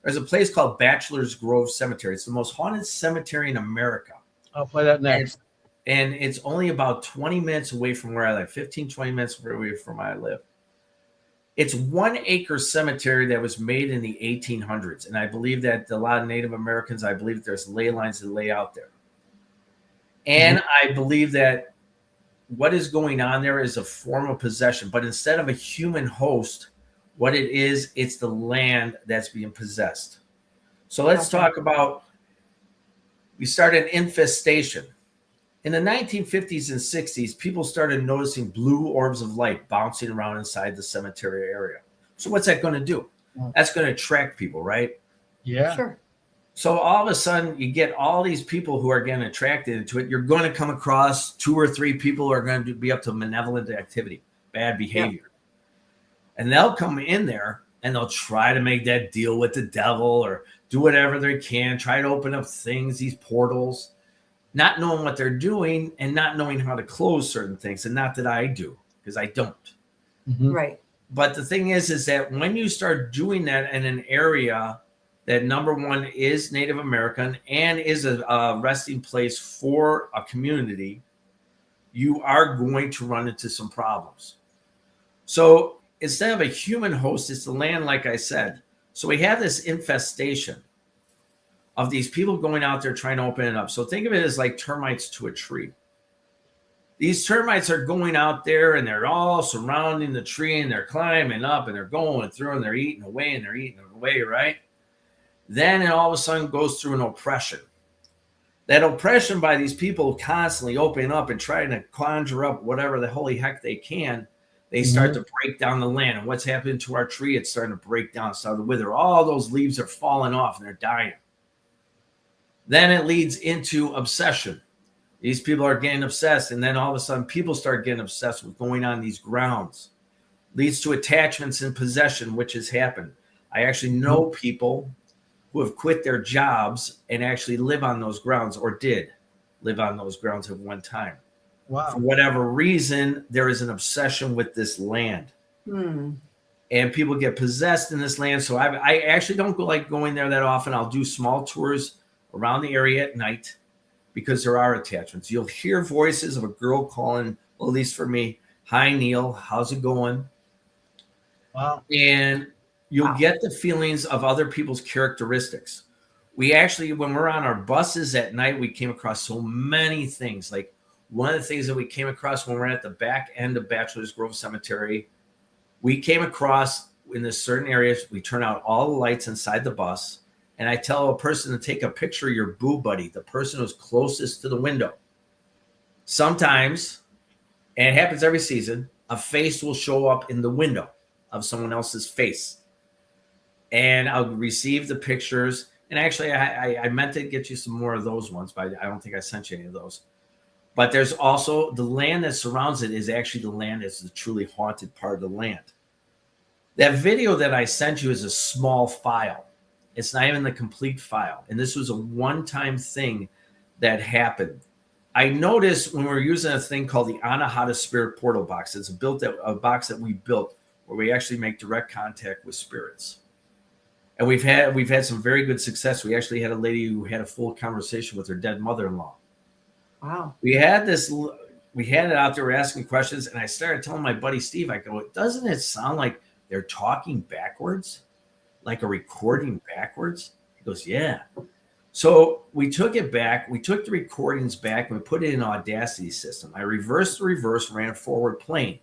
There's a place called Bachelor's Grove Cemetery. It's the most haunted cemetery in America. I'll play that next. And it's only about 20 minutes away from where I live, 15, 20 minutes away from where I live. It's 1 acre cemetery that was made in the 1800s. And I believe that a lot of Native Americans, I believe there's ley lines that lay out there. And I believe that what is going on there is a form of possession. But instead of a human host, what it is, it's the land that's being possessed. So let's talk about, we started an infestation. In the 1950s and 60s, people started noticing blue orbs of light bouncing around inside the cemetery area. So what's that going to do? That's going to attract people, right? Yeah. Sure. So all of a sudden, you get all these people who are getting attracted into it. You're going to come across 2 or 3 people who are going to be up to malevolent activity, bad behavior. Yeah. And they'll come in there and they'll try to make that deal with the devil or do whatever they can, try to open up things, these portals, not knowing what they're doing and not knowing how to close certain things. And not that I do, because I don't. Mm-hmm. Right. But the thing is that when you start doing that in an area that, number one, is Native American and is a resting place for a community, you are going to run into some problems. So instead of a human host, it's the land, like I said. So we have this infestation of these people going out there trying to open it up. So think of it as like termites to a tree. These termites are going out there and they're all surrounding the tree and they're climbing up and they're going through and they're eating away and they're eating away, right? Then it all of a sudden goes through an oppression. That oppression by these people constantly opening up and trying to conjure up whatever the holy heck they can, they start to break down the land. And what's happening to our tree? It's starting to break down, starting to wither. All those leaves are falling off and they're dying. Then it leads into obsession. These people are getting obsessed. And then all of a sudden people start getting obsessed with going on these grounds. Leads to attachments and possession, which has happened. I actually know people who have quit their jobs and actually live on those grounds or did live on those grounds at one time. Wow. For whatever reason, there is an obsession with this land. And people get possessed in this land. So I actually don't like going there that often. I'll do small tours around the area at night because there are attachments. You'll hear voices of a girl calling, well, at least for me, "Hi, Neil, how's it going?" Wow. And you'll get the feelings of other people's characteristics. We actually, when we're on our buses at night, we came across so many things. Like one of the things that we came across when we're at the back end of Bachelor's Grove Cemetery, we came across in this certain areas, we turn out all the lights inside the bus. And I tell a person to take a picture of your boo buddy, the person who's closest to the window. Sometimes, and it happens every season, a face will show up in the window of someone else's face. And I'll receive the pictures. And actually, I meant to get you some more of those ones, but I don't think I sent you any of those. But there's also the land that surrounds it is actually the land that's the truly haunted part of the land. That video that I sent you is a small file. It's not even the complete file. And this was a one-time thing that happened. I noticed when we were using a thing called the Anahata Spirit Portal Box. It's a box that we built where we actually make direct contact with spirits. And we've had some very good success. We actually had a lady who had a full conversation with her dead mother-in-law. Wow. We had it out there, we're asking questions, and I started telling my buddy Steve, I go, doesn't it sound like they're talking backwards? Like a recording backwards? He goes, yeah. So we took it back. We took the recordings back and we put it in Audacity system. I reversed the reverse, ran forward playing.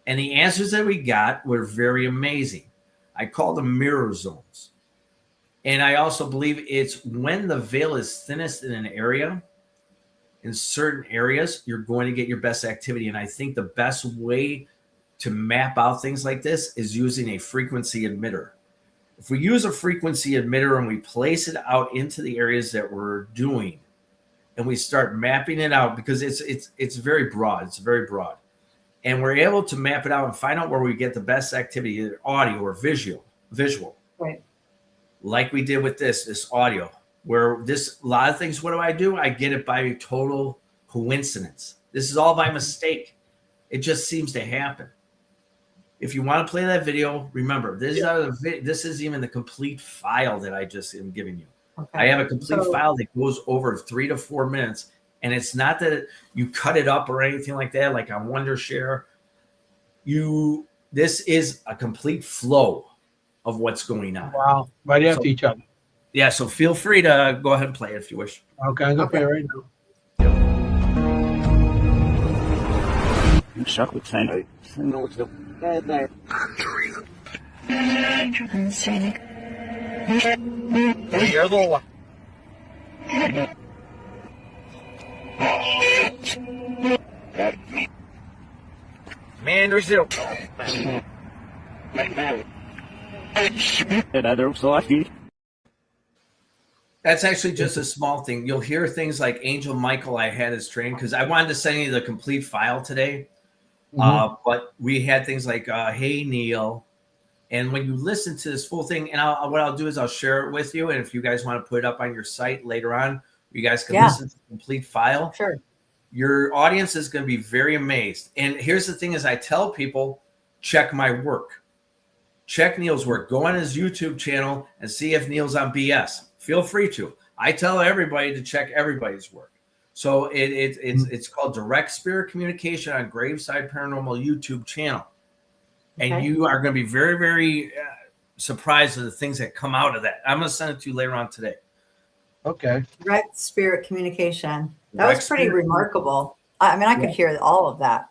And the answers that we got were very amazing. I call them mirror zones. And I also believe it's when the veil is thinnest in an area, in certain areas, you're going to get your best activity. And I think the best way to map out things like this is using a frequency emitter. If we use a frequency emitter and we place it out into the areas that we're doing, and we start mapping it out because it's very broad. It's very broad. And we're able to map it out and find out where we get the best activity, either audio or visual. Right. Like we did with this audio, where a lot of things, what do? I get it by total coincidence. This is all by mistake. It just seems to happen. If you want to play that video, remember, this is even the complete file that I just am giving you. Okay. I have a complete file that goes over 3 to 4 minutes. And it's not that you cut it up or anything like that, like on Wondershare. This is a complete flow of what's going on. Wow. Right after each other. Yeah, so feel free to go ahead and play it if you wish. Okay, I'm going to play it right now. Man, there's no. That's actually just a small thing. You'll hear things like Angel Michael. I had his train because I wanted to send you the complete file today. But we had things like "Hey Neil," and when you listen to this full thing, and what I'll do is I'll share it with you. And if you guys want to put it up on your site later on, you guys can listen to the complete file. Sure. Your audience is going to be very amazed. And here's the thing: is I tell people, check my work, check Neil's work. Go on his YouTube channel and see if Neil's on BS. Feel free to. I tell everybody to check everybody's work. So it's called Direct Spirit Communication on Graveside Paranormal YouTube channel. And you are going to be very, very surprised at the things that come out of that. I'm going to send it to you later on today. Okay. Direct Spirit Communication. That was pretty remarkable. I mean, I could hear all of that.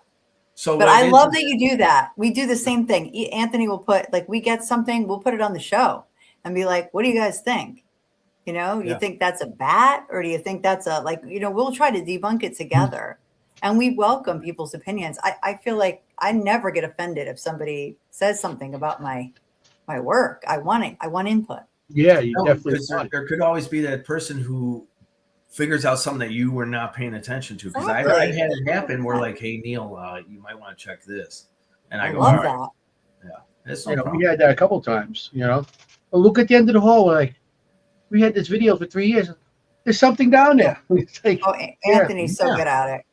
But I love that you do that. We do the same thing. Anthony will put, like, we get something, we'll put it on the show and be like, what do you guys think? You know, you think that's a bat, or do you think that's a, like, you know, we'll try to debunk it together. And we welcome people's opinions. I feel like I never get offended if somebody says something about my work. I want input. Yeah, you definitely. There could always be that person who figures out something that you were not paying attention to. Because I've had it happen where, like, hey, Neil, you might want to check this. And I go, love that. Yeah. You know, we had that a couple times, you know. Well, look at the end of the hall, like, we had this video for 3 years. There's something down there. Like, Anthony's so good at it.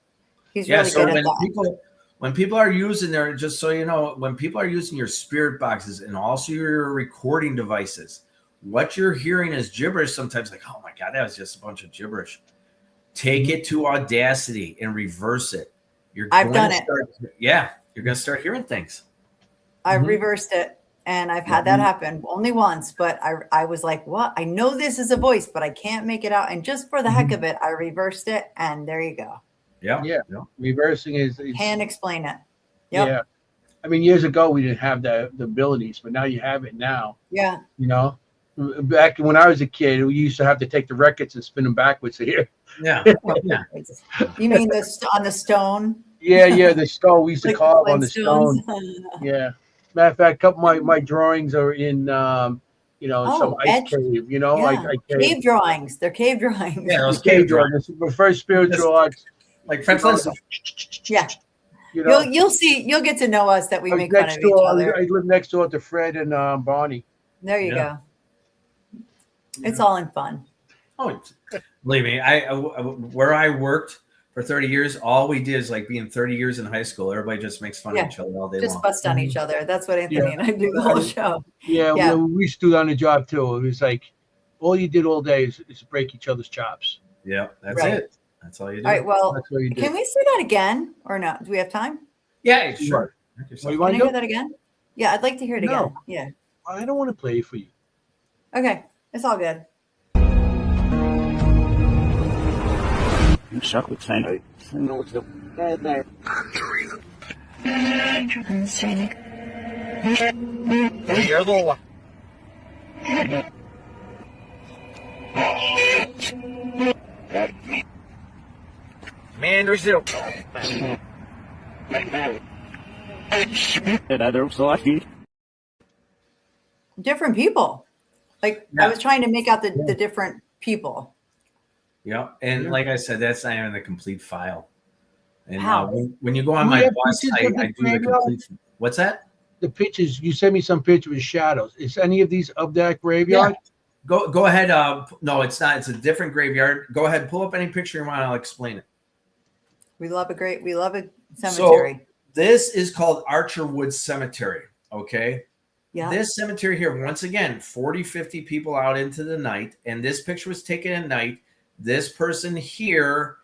He's really good at that. When people are using just so you know, when people are using your spirit boxes and also your recording devices, what you're hearing is gibberish sometimes, like, oh my God, that was just a bunch of gibberish. Take it to Audacity and reverse it. I've done it. You're going to start hearing things. I've reversed it. And I've had that happen only once, but I was like, what? I know this is a voice, but I can't make it out. And just for the heck of it, I reversed it. And there you go. Yeah. Reversing is can't explain it. Yep. Yeah. I mean, years ago, we didn't have the abilities, but now you have it now. Yeah. You know, back when I was a kid, we used to have to take the records and spin them backwards here. Yeah. You mean on the stone? Yeah. The stone. We used to carve on the stone. Yeah. Matter of fact, a couple of my drawings are in, some ice cave, you know, like cave drawings. They're cave drawings. Yeah, those cave drawings. The first spiritual arts. Like French Leslie. Yeah. You know, you'll see, you'll get to know us that we make fun of each other. I live next door to Fred and Barney. There you go. It's all in fun. Oh, believe me, where I worked for 30 years, all we did is like being 30 years in high school. Everybody just makes fun of each other all day long. Just bust on each other. That's what Anthony and I do the whole show. Yeah. We stood on the job too. It was like, all you did all day is break each other's chops. Yeah, that's it. That's all you do. All right, well, can we see that again or not? Do we have time? Yeah, sure. Can I hear that again? Yeah, I'd like to hear it again. Yeah. I don't want to play it for you. Okay, it's all good. Man, there's no. Different people. Like I was trying to make out the different people. Yeah. And like I said, that's not even the complete file. And Wow. when you go on Do my we have boss pictures site, of the I do the graveyard? complete. What's that? The pictures, you sent me some pictures with shadows. Is any of these of that graveyard? Go ahead. No, it's not. It's a different graveyard. Go ahead. Pull up any picture you want. I'll explain it. We love a So cemetery. this is called Archer Woods Cemetery. Okay. Yeah. This cemetery here, once again, 40, 50 people out into the night. And this picture was taken at night. This person here,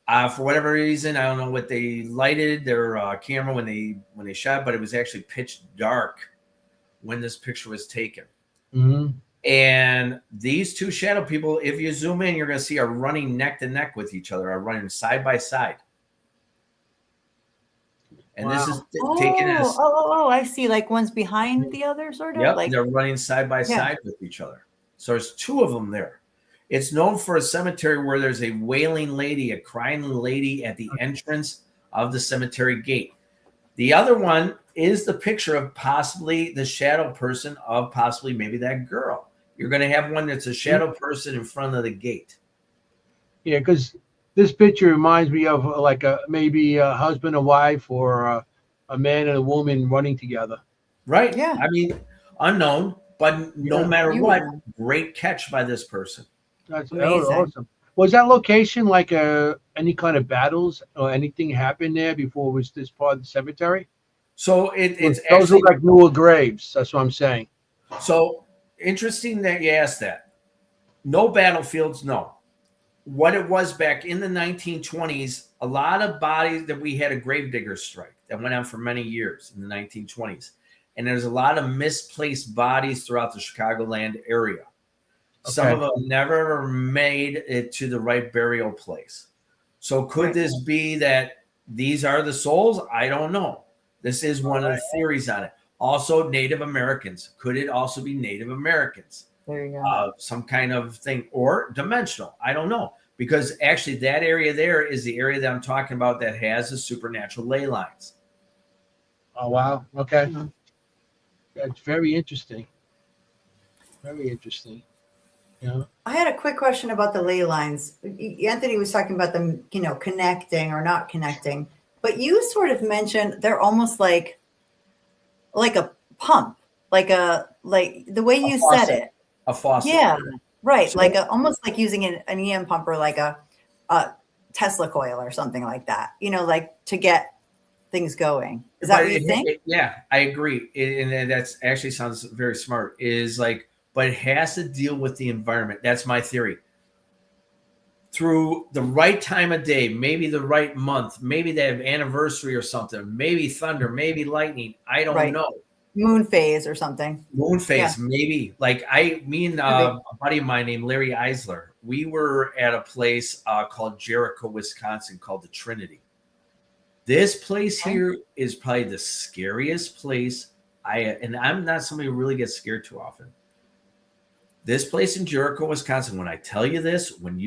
for whatever reason, I don't know what they lighted their camera when they shot, but it was actually pitch dark when this picture was taken. Mm-hmm. And these two shadow people, if you zoom in, you're going to see are running neck to neck with each other, are running side by side. And this is taken as I see. Like one's behind the other, sort of. Yep, like they're running side by side with each other. So there's two of them there. It's known for a cemetery where there's a wailing lady, a crying lady at the entrance of the cemetery gate. The other one is the picture of possibly the shadow person of possibly maybe that girl. You're going to have one that's a shadow person in front of the gate. Yeah, because this picture reminds me of like maybe a husband and wife or a man and a woman running together. Right. Yeah. I mean, unknown, but no matter what, great catch by this person. That's amazing. Awesome. Was that location like any kind of battles or anything happened there before it was this part of the cemetery? So it's those actually are like newer graves. That's what I'm saying. So interesting that you asked that. No battlefields, no. What it was back in the 1920s, a lot of bodies that we had a gravedigger strike that went on for many years in the 1920s. And there's a lot of misplaced bodies throughout the Chicagoland area. Okay. Some of them never made it to the right burial place. So could this be that these are the souls? I don't know. This is one of the theories on it. Also, Native Americans. Could it also be Native Americans? There you go. Some kind of thing, or dimensional. I don't know. Because actually that area there is the area that I'm talking about that has the supernatural ley lines. Oh, wow. Okay. Mm-hmm. That's very interesting. Very interesting. Yeah. I had a quick question about the ley lines. Anthony was talking about them, connecting or not connecting, but you sort of mentioned they're almost like a pump, like the way you said it. A faucet. Yeah, right. So, like almost like using an EM pump or like a Tesla coil or something like that, like to get things going. Is that what you think? Yeah, I agree. And that's actually sounds very smart. But it has to deal with the environment. That's my theory. Through the right time of day, maybe the right month, maybe they have anniversary or something, maybe thunder, maybe lightning. I don't know. Moon phase or something. Moon phase, maybe. Like me and a buddy of mine named Larry Eisler, we were at a place called Jericho, Wisconsin, called the Trinity. This place here is probably the scariest place. And I'm not somebody who really gets scared too often. This place in Jericho, Wisconsin, when I tell you this, when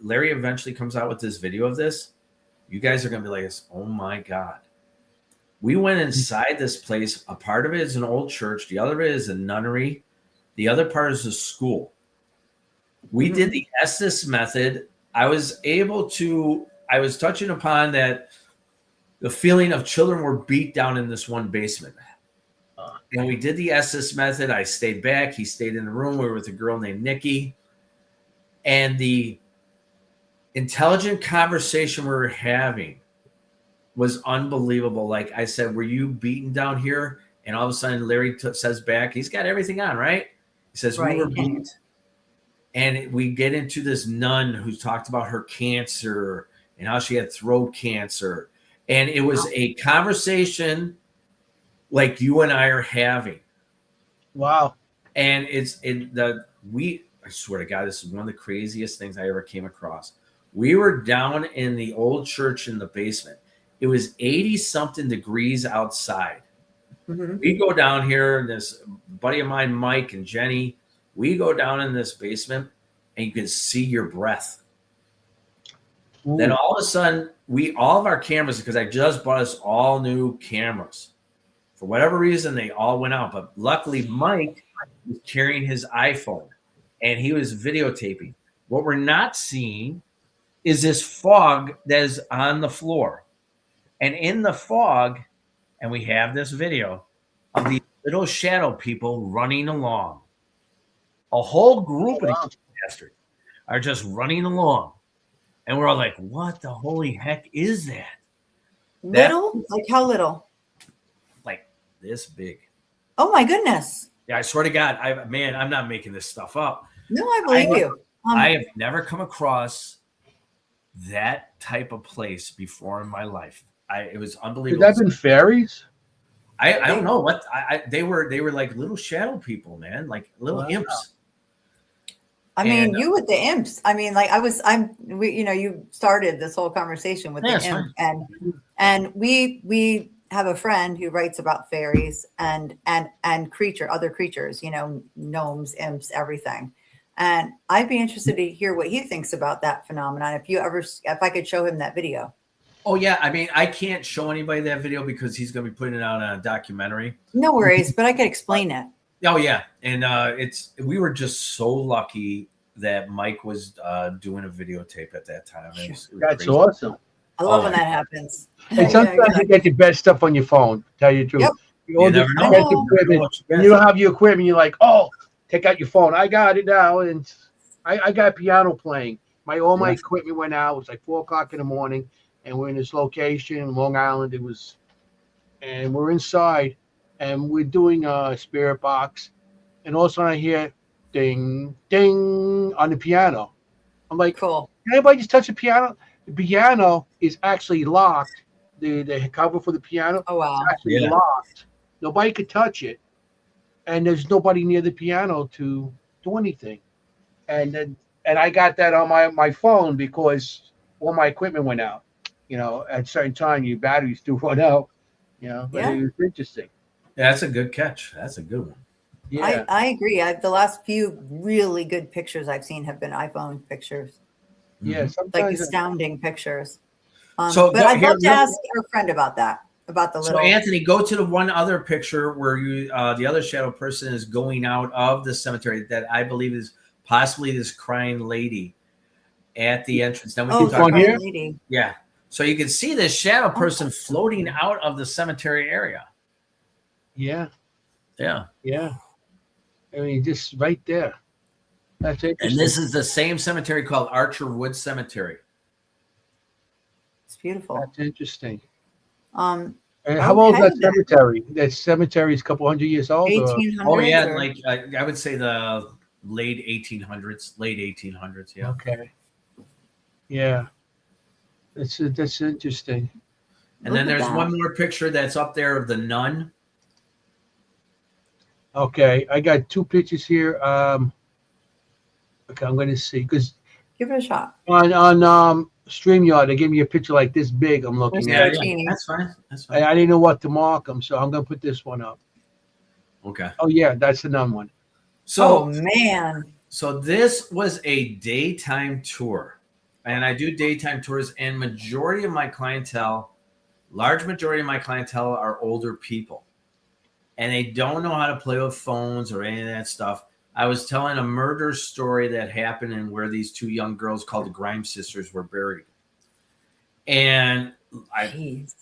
Larry eventually comes out with this video of this, you guys are going to be like, oh my God. We went inside this place. A part of it is an old church. The other of it is a nunnery. The other part is a school. We did the Estes method. I was touching upon that the feeling of children were beat down in this one basement. And we did the Estes method. I stayed back. He stayed in the room. We were with a girl named Nikki. And the intelligent conversation we were having was unbelievable. Like I said, were you beaten down here? And all of a sudden, Larry says back, he's got everything on, right? He says, we were beat. And we get into this nun who talked about her cancer and how she had throat cancer. And it was a conversation like you and I are having. Wow. And I swear to God, this is one of the craziest things I ever came across. We were down in the old church in the basement. It was 80 something degrees outside. Mm-hmm. We go down here, this buddy of mine, Mike and Jenny, we go down in this basement and you can see your breath. Ooh. Then all of a sudden, all of our cameras, because I just bought us all new cameras. For whatever reason, they all went out. But luckily, Mike was carrying his iPhone and he was videotaping. What we're not seeing is this fog that is on the floor. And in the fog, and we have this video of these little shadow people running along. A whole group of these bastards are just running along. And we're all like, what the holy heck is that? Little? Like how little? Like this big. Oh my goodness. Yeah, I swear to God, I'm not making this stuff up. No, I believe you. I have never come across that type of place before in my life. It was unbelievable. Has that been fairies? I don't know what they were like little shadow people, man, like little imps. I mean, you with the imps. I mean, like you started this whole conversation with the imp, and we have a friend who writes about fairies and other creatures, gnomes, imps, everything. And I'd be interested to hear what he thinks about that phenomenon. If I could show him that video. Oh yeah, I mean, I can't show anybody that video because he's going to be putting it out on a documentary. No worries, but I could explain it. Oh yeah, and we were just so lucky that Mike was doing a videotape at that time. It was That's crazy. awesome. I love when that happens. And sometimes you get the best stuff on your phone. Tell you the truth. Yep. You never know. When you don't have your equipment, you're like, oh, take out your phone. I got it now, and I got piano playing. All my equipment went out. It was like 4:00 in the morning. And we're in this location in Long Island. And we're inside, and we're doing a spirit box, and all of a sudden I hear ding, ding on the piano. I'm like, cool. Can anybody just touch the piano? The piano is actually locked. The cover for the piano is actually locked. Nobody could touch it, and there's nobody near the piano to do anything. And I got that on my phone because all my equipment went out. At a certain time, your batteries do run out. But it was interesting. Yeah, that's a good catch. That's a good one. Yeah, I agree. The last few really good pictures I've seen have been iPhone pictures. Yeah, like astounding pictures. But I'd love to ask our friend about that. About the little. So Anthony, go to the one other picture where the other shadow person is going out of the cemetery that I believe is possibly this crying lady at the entrance. Then we can talk here. Lady. Yeah. So you can see this shadow person floating out of the cemetery area. Yeah. Yeah. Yeah. I mean, just right there. That's interesting. And this is the same cemetery called Archer Wood Cemetery. It's beautiful. That's interesting. And how old is that cemetery? That cemetery is a couple hundred years old? 1800s. Oh, yeah. Like I would say the late 1800s. Yeah. Okay. Yeah. That's interesting. And then there's one more picture that's up there of the nun. Okay, I got two pictures here. Okay, I'm going to see because give it a shot on StreamYard. They gave me a picture like this big. I'm looking at. Yeah, that's fine. That's fine. I didn't know what to mark them, so I'm going to put this one up. Okay. Oh yeah, that's the nun one. So man. So this was a daytime tour. And I do daytime tours, and large majority of my clientele are older people. And they don't know how to play with phones or any of that stuff. I was telling a murder story that happened and where these two young girls called the Grimes sisters were buried. And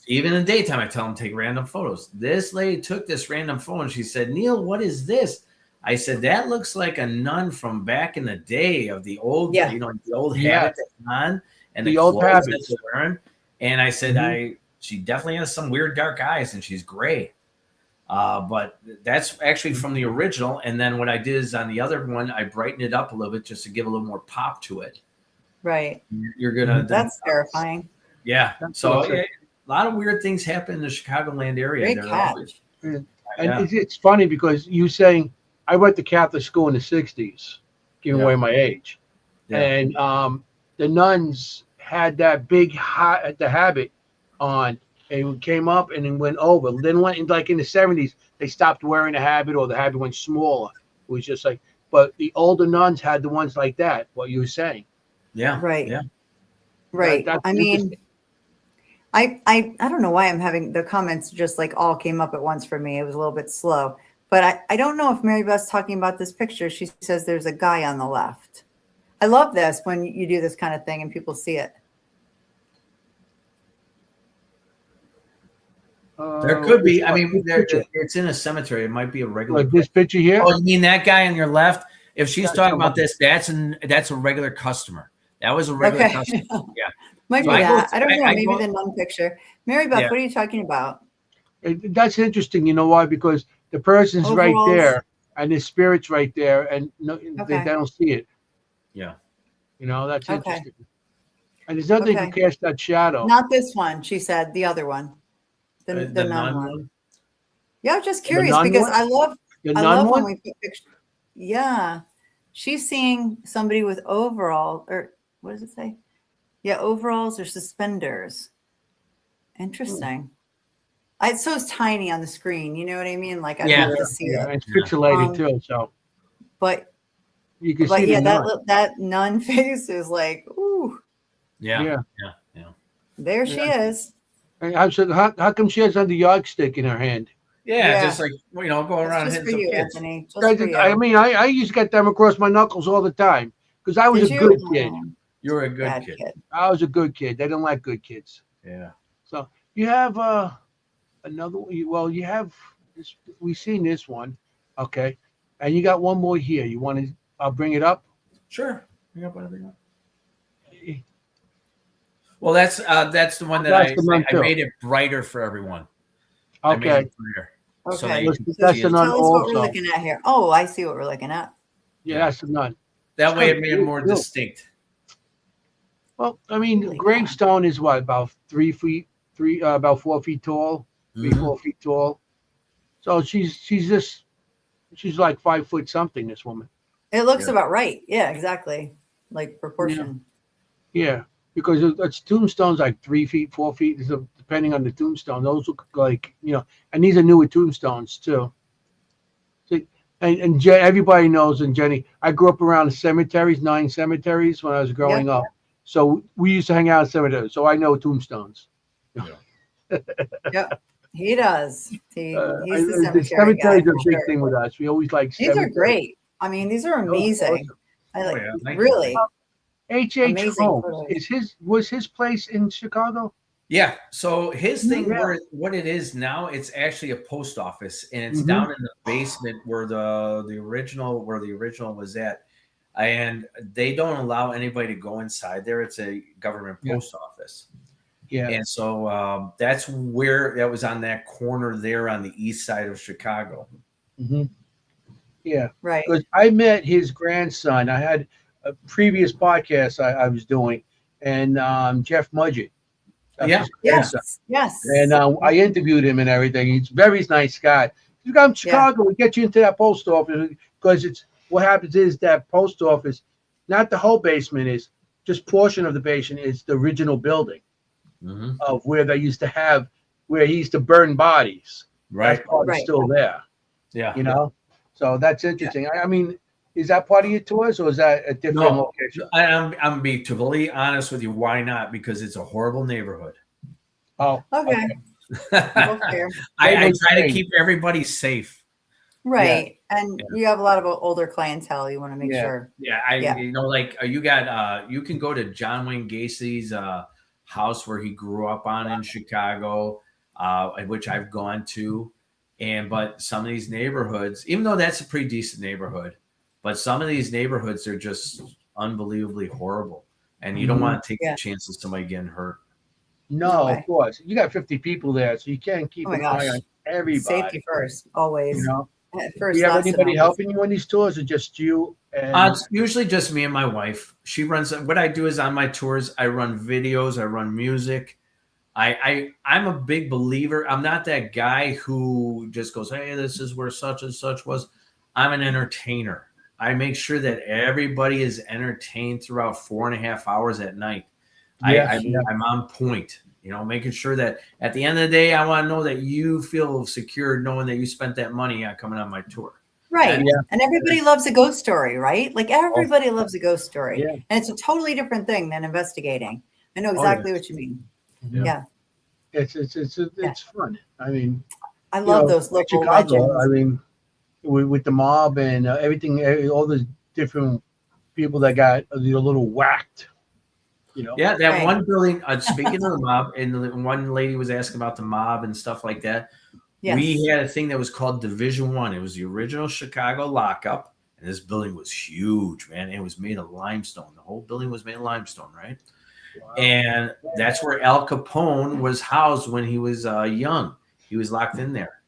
even in the daytime, I tell them take random photos. This lady took this random phone. She said, Neil, what is this? I said, that looks like a nun from back in the day of the old, the old habit that's on and the old habits that they're wearing. And I said, she definitely has some weird dark eyes and she's gray. But that's actually from the original. And then what I did is on the other one, I brightened it up a little bit just to give a little more pop to it. Right. You're going to. That's terrifying. Yeah. So a lot of weird things happen in the Chicagoland area. Great catch. And it's funny because you saying, I went to Catholic school in the 60s, giving away my age. Yeah. And the nuns had that big the habit on. It came up and then went over. Then went in, like in the 70s, they stopped wearing the habit or the habit went smaller. It was just like, but the older nuns had the ones like that, what you were saying. Yeah. Right. Yeah. Right. I mean, I don't know why I'm having the comments just like all came up at once for me. It was a little bit slow. But I don't know if Mary Beth's talking about this picture. She says there's a guy on the left. I love this when you do this kind of thing and people see it. There could be. I mean, it's in a cemetery. It might be a regular. Like this picture here? Oh, you mean that guy on your left? If she's That's talking about somebody. that's a regular customer. That was a regular customer. Yeah. Might So be that. I don't know. I Maybe go- the nun picture. Mary Beth, Yeah. what are you talking about? That's interesting. You know why? Because the person's right Overalls. there, and the spirit's right there, and no, they Okay. don't see it. Yeah. You know, that's Okay. interesting. And there's nothing to Okay. cast that shadow. Not this one. She said the other one. The nun one. Yeah, I'm just curious nun because one? I love The I nun love one? when we put pictures. Yeah. She's seeing somebody with overall, or what does it say? Yeah, overalls or suspenders. Interesting. It's so tiny on the screen. You know what I mean? Like I'd Yeah. love to see Yeah, it. it's pixelated too, so But you can see yeah, the nun. that nun face is like, ooh, Yeah. Yeah. Yeah. Yeah. there she is. And I said, how come she has a yardstick in her hand? Yeah. Just like going around It's just hitting for some you, kids. Anthony. Just for you. I mean, I used to get them across my knuckles all the time because I was Did a you? good kid. Oh, You were a good bad kid. I was a good kid. They don't like good kids. Yeah. So you have another. Well, you have this. We've seen this one, okay, and you got one more here. You want to? I'll bring it up. Sure. You got whatever you want. Well, that's the one that That's the one I too. made it brighter for everyone. I made Okay. it brighter. okay. So that you can That's see the it. nun Tell us what we're also. looking at here. Oh, I see what we're looking at. Yeah, that's the nun. That way It's it made it more cool. distinct. Well, I mean, Holy gravestone is what, about 3 feet, about 4 feet tall, 3, Mhm. 4 feet tall. So she's like 5 foot something. This woman. It looks Yeah. about right. Yeah, exactly. Like proportion. Yeah, because it's tombstones like 3 feet, 4 feet, depending on the tombstone. Those look like and these are newer tombstones too. So, and everybody knows, and Jenny, I grew up around the cemeteries, 9 cemeteries when I was growing up. So we used to hang out in cemeteries. So I know tombstones. Yep. He does. He's the The cemetery guy. cemeteries are a for big sure. thing with us. We always like These are cemeteries. great. I mean, these are amazing. I like Thank you. really. H.H. Amazing Holmes photos. was his place in Chicago? Yeah. So his thing, Yeah. what it is now, it's actually a post office, and it's Mhm. down in the basement where the original was at. And they don't allow anybody to go inside there. It's a government post office. Yeah. And so that's where that was, on that corner there on the east side of Chicago. Mm-hmm. Yeah. Right. Because I met his grandson. I had a previous podcast I was doing, and Jeff Mudgett. That's Yeah. his grandson. Yes. And I interviewed him and everything. He's a very nice guy. You come to Chicago, we get you into that post office because it's what happens is that post office, not the whole basement is, just portion of the basement is the original building of where they used to have, where he used to burn bodies. Right. That part is still there. Yeah. So that's interesting. I mean, is that part of your tours or is that a different location? I'm being totally honest with you. Why not? Because it's a horrible neighborhood. Oh, Okay. I try to keep everybody safe. Right. And you have a lot of older clientele. You want to make sure. Yeah. You got, you can go to John Wayne Gacy's house where he grew up in Chicago, which I've gone to. But some of these neighborhoods, even though that's a pretty decent neighborhood, but some of these neighborhoods are just unbelievably horrible. And you don't want to take the chance of somebody getting hurt. No, of course. You got 50 people there, so you can't keep an eye on everybody. Safety first, always. First, do you have anybody helping you on these tours, or just you? It's usually just me and my wife. She runs. What I do is on my tours, I run videos, I run music. I'm a big believer. I'm not that guy who just goes, "Hey, this is where such and such was." I'm an entertainer. I make sure that everybody is entertained throughout 4.5 hours at night. I'm on point, making sure that at the end of the day, I want to know that you feel secure knowing that you spent that money on coming on my tour. Right. And everybody loves a ghost story, right? Like everybody loves a ghost story. Yeah. And it's a totally different thing than investigating. I know exactly what you mean. Yeah. It's fun. I mean, I love those local Chicago, legends. I mean, with the mob and everything, all the different people that got a little whacked. Yeah, that one building. Speaking of the mob, and the one lady was asking about the mob and stuff like that. Yes. We had a thing that was called Division 1. It was the original Chicago lockup, and this building was huge, man. It was made of limestone. The whole building was made of limestone, right? Wow. And that's where Al Capone was housed when he was young. He was locked in there.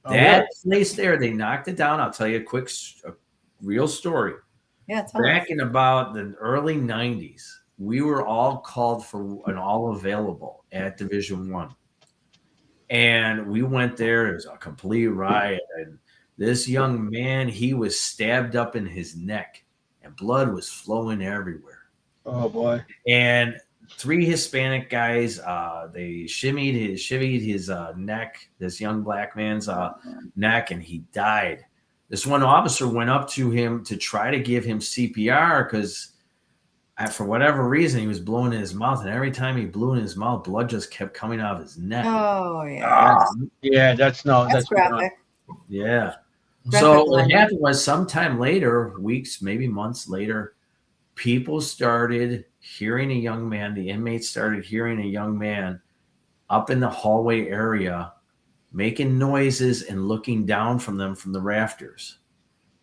That place there, they knocked it down. I'll tell you a real story. Yeah, back in about the early 90s, we were all called for an all available at Division 1. And we went there. It was a complete riot. And this young man, he was stabbed up in his neck and blood was flowing everywhere. Oh, boy. And 3 Hispanic guys, they shimmied his neck, this young black man's neck, and he died. This one officer went up to him to try to give him CPR because for whatever reason, he was blowing in his mouth, and every time he blew in his mouth, blood just kept coming out of his neck. Oh, yeah. Yeah, that's graphic. Yeah. So what happened was sometime later, weeks, maybe months later, people started hearing a young man, the inmates started hearing a young man up in the hallway area making noises and looking down from them from the rafters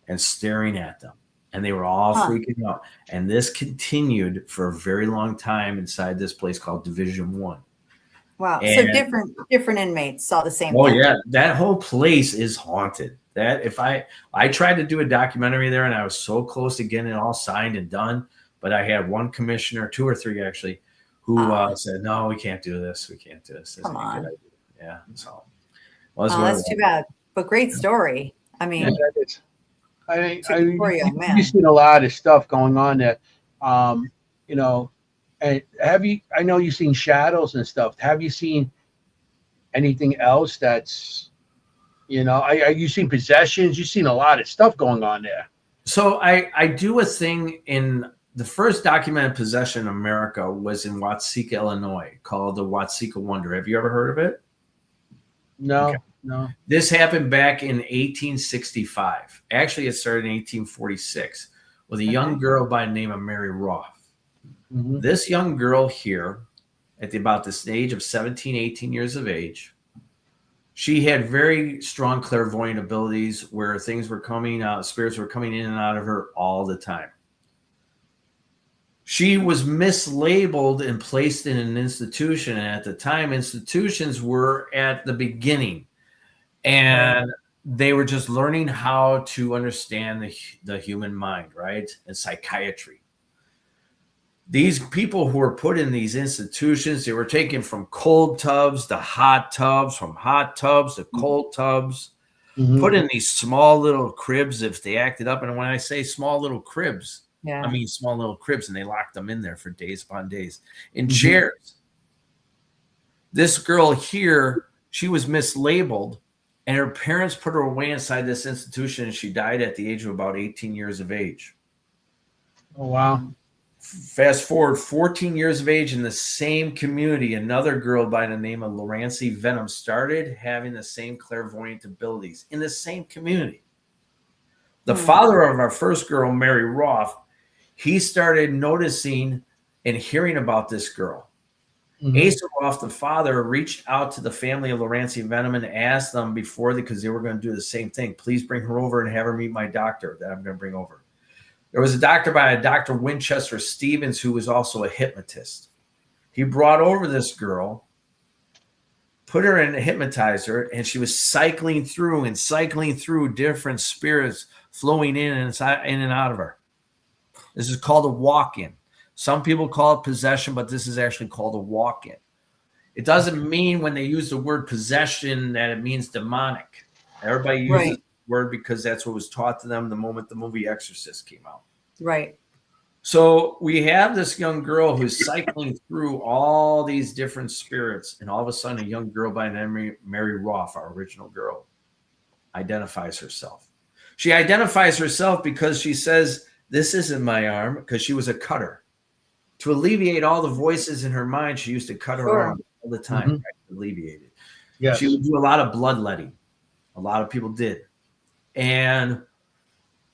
and staring at them. And they were all freaking out. And this continued for a very long time inside this place called Division 1. Wow. And so different inmates saw the same thing. Oh, yeah. That whole place is haunted. That if I tried to do a documentary there, and I was so close to getting it all signed and done, but I had one commissioner, 2 or 3 actually, who said, "No, we can't do this. We can't do this." Come on. Yeah. So that's too bad. But great story. I mean, you've seen a lot of stuff going on there, and I know you've seen shadows and stuff. Have you seen anything else that's, you've seen possessions? You've seen a lot of stuff going on there. So I do a thing in the first documented possession in America was in Watseka, Illinois, called the Watseka Wonder. Have you ever heard of it? No. Okay. No. This happened back in 1865. Actually, it started in 1846 with a young girl by the name of Mary Roth. Mm-hmm. This young girl here, at about this age of 17, 18 years of age, she had very strong clairvoyant abilities where things were coming out, spirits were coming in and out of her all the time. She was mislabeled and placed in an institution. And at the time, institutions were at the beginning. And they were just learning how to understand the human mind, right? And psychiatry. These people who were put in these institutions, they were taken from cold tubs to hot tubs, from hot tubs to cold tubs, put in these small little cribs if they acted up. And when I say small little cribs, I mean small little cribs, and they locked them in there for days upon days in chairs. This girl here, she was mislabeled. And her parents put her away inside this institution, and she died at the age of about 18 years of age. Oh, wow. Fast forward 14 years of age in the same community, another girl by the name of Laurency Venom started having the same clairvoyant abilities in the same community. The father of our first girl, Mary Roth, he started noticing and hearing about this girl. Asa Roth, the father, reached out to the family of Laurency Venom and asked them because they were going to do the same thing. Please bring her over and have her meet my doctor that I'm going to bring over. There was a doctor by Dr. Winchester Stevens who was also a hypnotist. He brought over this girl, put her in a hypnotizer, and she was cycling through different spirits flowing in and out of her. This is called a walk-in. Some people call it possession, but this is actually called a walk-in. It doesn't mean when they use the word possession that it means demonic. Everybody uses the word because that's what was taught to them the moment the movie Exorcist came out. Right. So we have this young girl who's cycling through all these different spirits, and all of a sudden a young girl by the name of Mary Roth, our original girl, identifies herself. She identifies herself because she says, "This isn't my arm," because she was a cutter. To alleviate all the voices in her mind, she used to cut her arm all the time, right, to alleviate it. Yes. She would do a lot of bloodletting. A lot of people did. And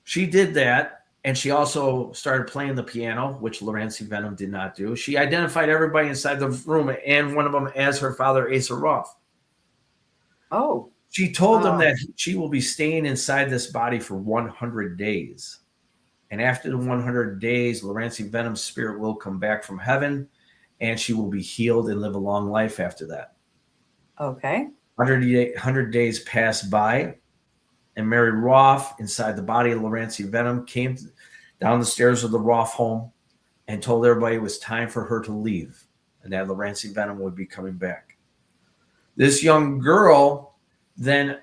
she did that. And she also started playing the piano, which Lorenzi Venom did not do. She identified everybody inside the room and one of them as her father, Asa Roth. Oh. She told them that she will be staying inside this body for 100 days. And after the 100 days, Lorenzi Venom's spirit will come back from heaven, and she will be healed and live a long life after that. Okay. 100 days passed by, and Mary Roth, inside the body of Lorenzi Venom, came down the stairs of the Roth home and told everybody it was time for her to leave and that Lorenzi Venom would be coming back. This young girl then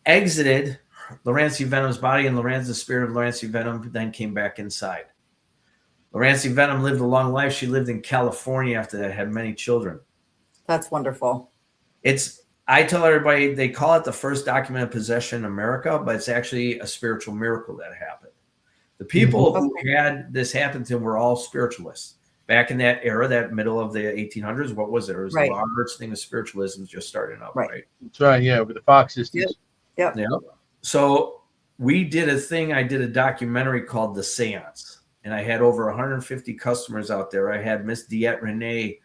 exited Lorenzi Venom's body, and the spirit of Lorenzi Venom then came back inside. Lorenzi Venom lived a long life. She lived in California after that, had many children. That's wonderful. I tell everybody, they call it the first documented possession in America, but it's actually a spiritual miracle that happened. The people who had this happen to them were all spiritualists. Back in that era, that middle of the 1800s, what was it? It was the large thing of spiritualism just starting up, right? That's right, yeah, with the Fox sisters. Yep. So I did a documentary called The Seance, and I had over 150 customers out there. I had Miss Diette Renee,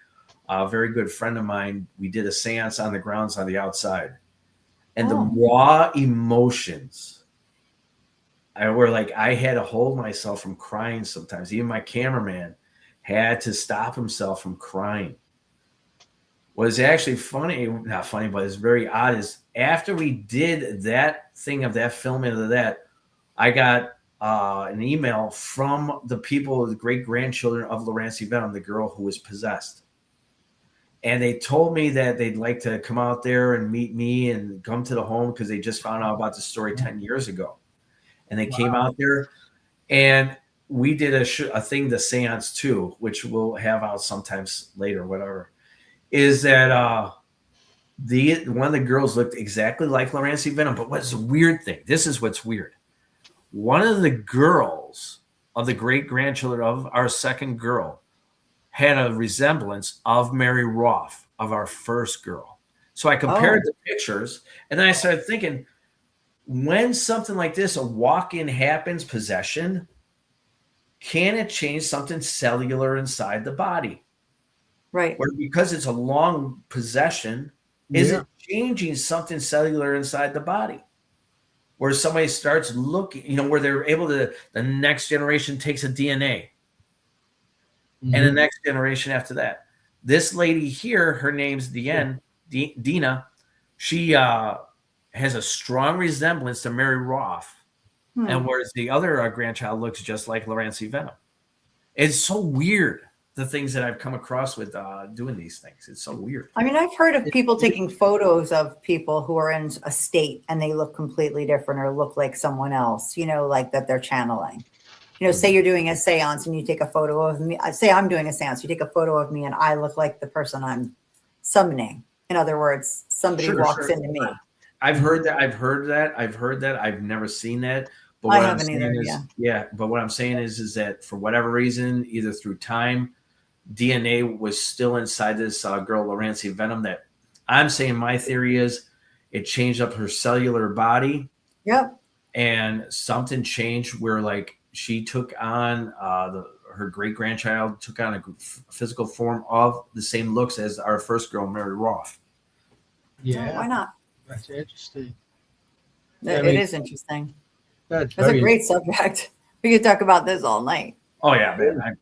a very good friend of mine. We did a seance on the grounds on the outside. And the raw emotions, I had to hold myself from crying sometimes. Even my cameraman had to stop himself from crying. What is actually funny, not funny, but it's very odd, is after we did that thing of that filming of that, I got an email from the people, the great-grandchildren of Lorenzi Venom, the girl who was possessed. And they told me that they'd like to come out there and meet me and come to the home because they just found out about the story 10 years ago. And they came out there, and we did a thing, the seance too, which we'll have out sometimes later, whatever, is that one of the girls looked exactly like Lorenzi Venom. But what's the weird thing? This is what's weird. One of the girls of the great-grandchildren of our second girl had a resemblance of Mary Roth, of our first girl. So I compared the pictures, and then I started thinking, when something like this, a walk-in happens, possession, can it change something cellular inside the body? Right. Or because it's a long possession, is it changing something cellular inside the body? Where somebody starts looking, where they're able to, the next generation takes a DNA. And the next generation after that. This lady here, her name's Dina. She has a strong resemblance to Mary Roth. And whereas the other grandchild looks just like Lorenzi Venom. It's so weird, the things that I've come across with doing these things. It's so weird. I mean, I've heard of people taking photos of people who are in a state and they look completely different or look like someone else, like that they're channeling. Say you're doing a seance and you take a photo of me. Say I'm doing a seance. You take a photo of me and I look like the person I'm summoning. In other words, somebody walks into me. I've heard that. I've never seen that. But I haven't either. But what I'm saying is that for whatever reason, either through time, DNA was still inside this girl, Lorenzi Venom. That I'm saying my theory is it changed up her cellular body. Yep. And something changed where she took on her great-grandchild took on a physical form of the same looks as our first girl, Mary Roth. Yeah. Why not? That's interesting. It is interesting. That's a great subject. We could talk about this all night. Oh, yeah, man.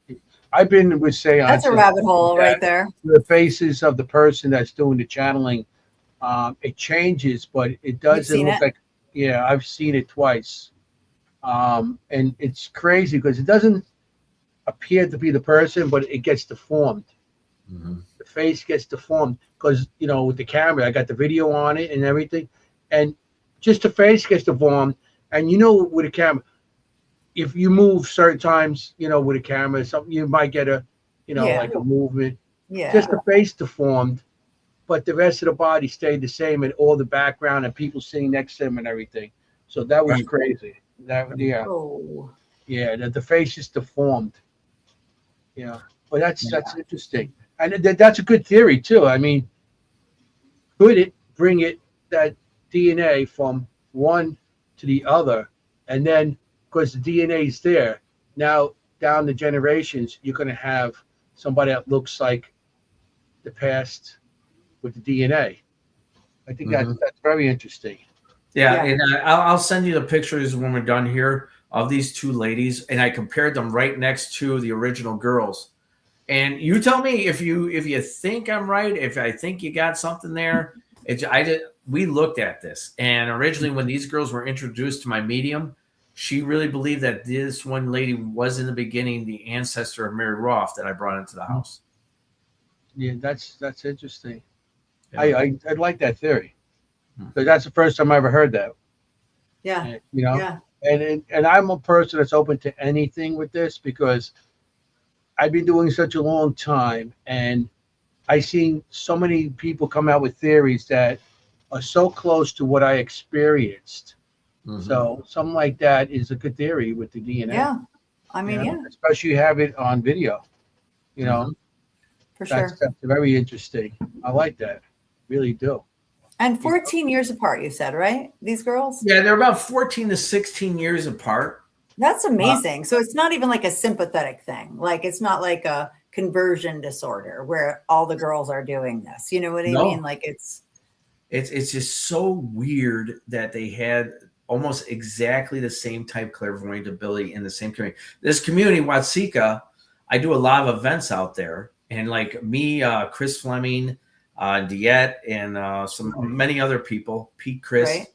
I've been with seances. That's a rabbit hole right there. The faces of the person that's doing the channeling, it changes, but it doesn't look like, I've seen it twice. And it's crazy because it doesn't appear to be the person, but it gets deformed. The face gets deformed because, with the camera, I got the video on it and everything. And just the face gets deformed. And, with a camera, if you move certain times, with a camera, something, you might get a, like a movement. Yeah. Just the face deformed, but the rest of the body stayed the same and all the background and people sitting next to him and everything. So that was crazy. That the face is deformed. Yeah, but that's interesting, and that's a good theory too. I mean, could it bring that DNA from one to the other, and then because the DNA is there, now down the generations, you're going to have somebody that looks like the past with the DNA. I think that's very interesting. Yeah, and I'll send you the pictures when we're done here of these two ladies, and I compared them right next to the original girls. And you tell me if you think I'm right, if I think you got something there. We looked at this, and originally when these girls were introduced to my medium, she really believed that this one lady was in the beginning the ancestor of Mary Roth that I brought into the house. Yeah, that's interesting. Yeah. I like that theory. Because that's the first time I ever heard that. Yeah. And, you know, and I'm a person that's open to anything with this because I've been doing such a long time, and I've seen so many people come out with theories that are so close to what I experienced. So something like that is a good theory with the DNA. Yeah. I mean, especially you have it on video, you know. For sure. That's very interesting. I like that. Really do. And 14 years apart, you said, right? These girls? Yeah, they're about 14 to 16 years apart. That's amazing. So it's not even like a sympathetic thing. Like it's not like a conversion disorder where all the girls are doing this. You know what I mean? Like it's just so weird that they had almost exactly the same type clairvoyant ability in the same community. This community, Watsika, I do a lot of events out there, and like me, Chris Fleming, Diet, and many other people, Pete, Chris. Right.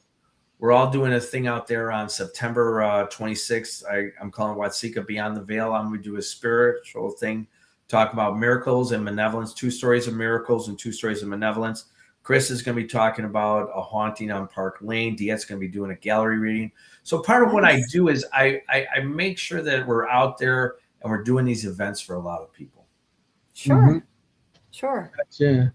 We're all doing a thing out there on September 26th. I'm calling Watsika Beyond the Veil. I'm going to do a spiritual thing, talk about miracles and benevolence, 2 stories of miracles and 2 stories of benevolence. Chris is going to be talking about a haunting on Park Lane. Diet's going to be doing a gallery reading. So part of what I do is I make sure that we're out there and we're doing these events for a lot of people. Sure. Sure. That's, you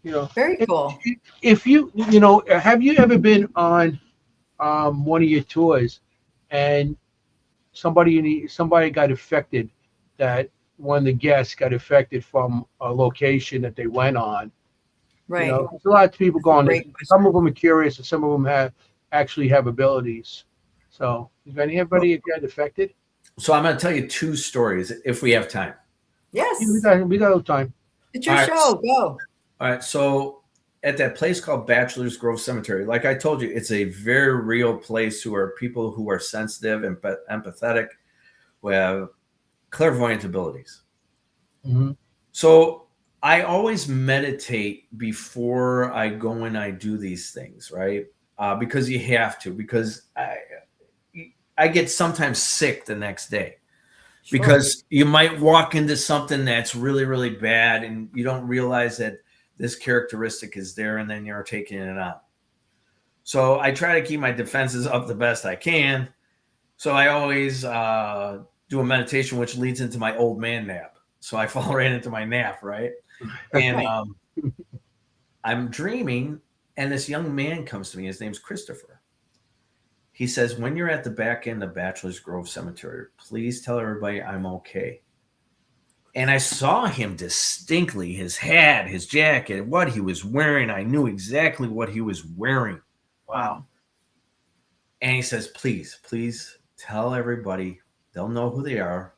know, very cool. If you know, have you ever been on one of your tours and somebody got affected, that one of the guests got affected from a location that they went on? Right. You know, there's a lot of people going. Some of them are curious, and some of them actually have abilities. So, is anybody get affected? So I'm going to tell you 2 stories if we have time. Yes. Yeah, we got time. It's your show. Go. All right. So at that place called Bachelor's Grove Cemetery, like I told you, it's a very real place who are people who are sensitive and empathetic, who have clairvoyant abilities. So I always meditate before I go and I do these things, right? Because you have to, because I get sometimes sick the next day. Sure. Because you might walk into something that's really, really bad and you don't realize that this characteristic is there, and then you're taking it on. So I try to keep my defenses up the best I can. So I always do a meditation, which leads into my old man nap. So I fall right into my nap, right? And I'm dreaming, and this young man comes to me. His name's Christopher. He says, when you're at the back end of Bachelor's Grove Cemetery, please tell everybody I'm okay. And I saw him distinctly, his hat, his jacket, what he was wearing. I knew exactly what he was wearing. Wow. And he says, please tell everybody, they'll know who they are.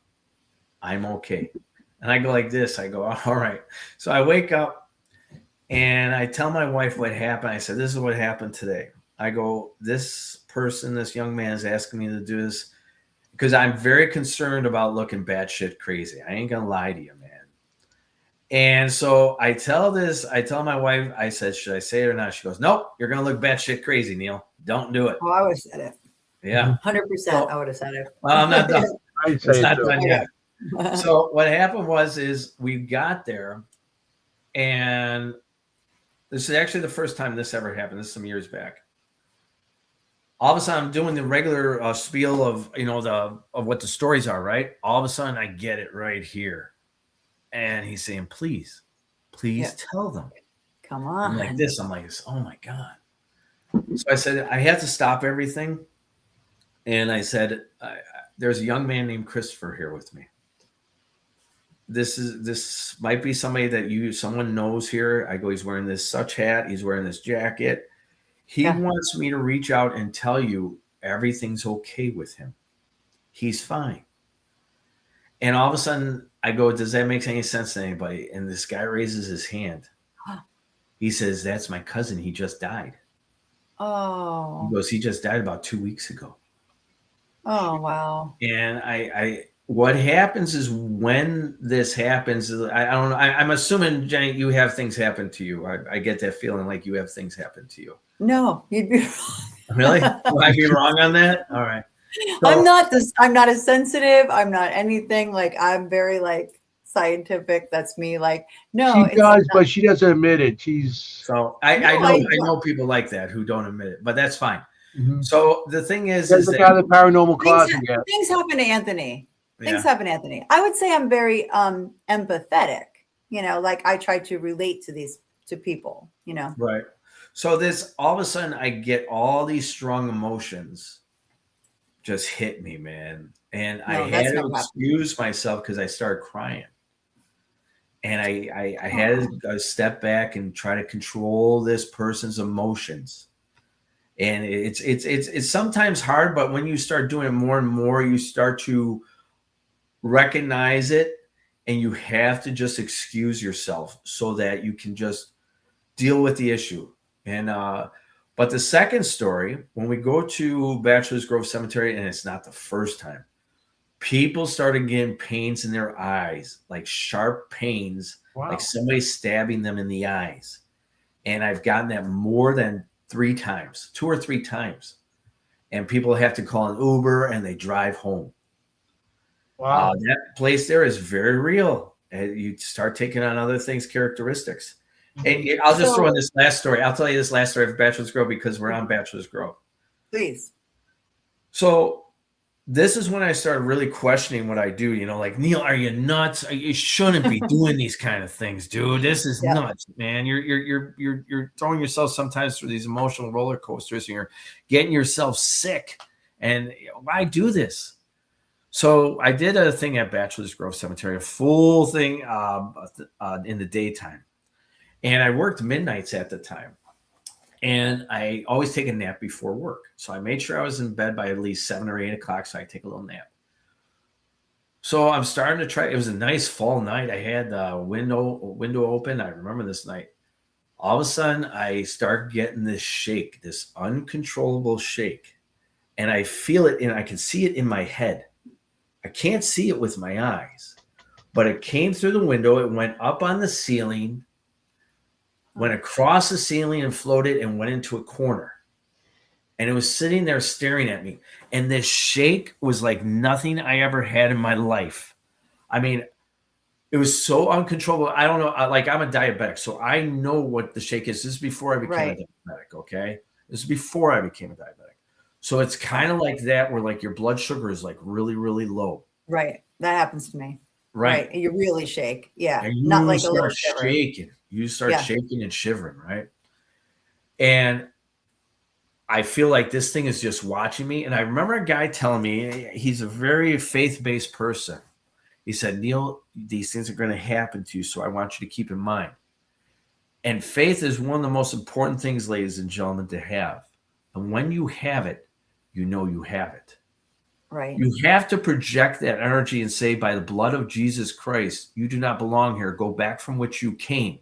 I'm okay. And I go like this. I go, all right. So I wake up and I tell my wife what happened. I said, this is what happened today. I go, this person, this young man is asking me to do this because I'm very concerned about looking batshit crazy. I ain't gonna lie to you, man. And so I tell my wife, I said, should I say it or not? She goes, nope, you're gonna look batshit crazy, Neil. Don't do it. Oh, I would have said it. Yeah. 100%. I would have said it. Well, I'm not done. It's not done yet. So what happened is we got there, and this is actually the first time this ever happened. This is some years back. All of a sudden, I'm doing the regular spiel of of what the stories are, right? All of a sudden, I get it right here, and he's saying, "Please tell them." Come on. I'm like this. I'm like, oh my god. So I said, I have to stop everything, and I said, there's a young man named Christopher here with me. This might be somebody that someone knows here. I go, he's wearing this such hat. He's wearing this jacket. He wants me to reach out and tell you everything's okay with him. He's fine. And all of a sudden I go, does that make any sense to anybody? And this guy raises his hand. He says, that's my cousin. He just died. Oh. He goes, he just died about 2 weeks ago. Oh, wow. And I what happens is when this happens, I don't know. I'm assuming, Jenny, you have things happen to you. I get that feeling like you have things happen to you. No, you'd be Really? Will I be wrong on that? All right. So, I'm not as sensitive. I'm not anything. Like, I'm very like scientific. That's me. Like, no, She does, but she doesn't admit it. I know people like that who don't admit it, but that's fine. Mm-hmm. So the thing is that's that out of the paranormal closet. Things happen to Anthony. Things Yeah. happen to Anthony. I would say I'm very empathetic. You know, like I try to relate to people. You know, right. So this all of a sudden I get all these strong emotions just hit me, man, and I had to excuse myself because I started crying, and I had to step back and try to control this person's emotions. And it's sometimes hard, but when you start doing it more and more, you start to recognize it, and you have to just excuse yourself so that you can just deal with the issue. And but the second story, when we go to Bachelor's Grove Cemetery, and it's not the first time, people started getting pains in their eyes, like sharp pains, like somebody stabbing them in the eyes. And I've gotten that more than 2 or 3 times. And people have to call an Uber and they drive home. Wow. That place there is very real. And you start taking on other things, characteristics. And I'll just throw in this last story. I'll tell you this last story of Bachelor's Grove because we're on Bachelor's Grove. Please. So this is when I started really questioning what I do. You know, like, Neil, are you nuts? You shouldn't be doing these kind of things, dude. This is nuts, man. You're throwing yourself sometimes through these emotional roller coasters, and you're getting yourself sick. And why do this? So I did a thing at Bachelor's Grove Cemetery, a full thing in the daytime. And I worked midnights at the time. And I always take a nap before work. So I made sure I was in bed by at least 7 or 8 o'clock so I take a little nap. So I'm starting to try. It was a nice fall night. I had the window open. I remember this night. All of a sudden, I start getting this shake, this uncontrollable shake. And I feel it, and I can see it in my head. I can't see it with my eyes. But it came through the window. It went up on the ceiling, went across the ceiling and floated and went into a corner. And it was sitting there staring at me. And this shake was like nothing I ever had in my life. I mean, it was so uncontrollable. I don't know. Like, I'm a diabetic, so I know what the shake is. This is before I became a diabetic, okay? This is before I became a diabetic. So it's kind of like that where, like, your blood sugar is, like, really, really low. Right. That happens to me. Right. You really shake. Yeah. And you not like a little shaking. You start shaking and shivering, right? And I feel like this thing is just watching me. And I remember a guy telling me, he's a very faith-based person. He said, Neil, these things are going to happen to you, so I want you to keep in mind. And faith is one of the most important things, ladies and gentlemen, to have. And when you have it, you know you have it. Right. You have to project that energy and say, by the blood of Jesus Christ, you do not belong here. Go back from which you came.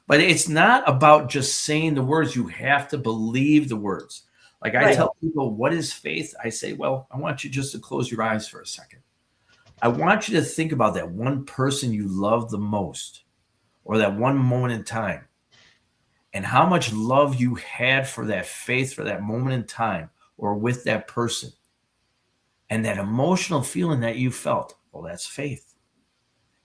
But it's not about just saying the words. You have to believe the words. Like I tell people, what is faith? I say, well, I want you just to close your eyes for a second. I want you to think about that one person you love the most, or that one moment in time, and how much love you had for that faith, for that moment in time, or with that person. And that emotional feeling that you felt, well, that's faith.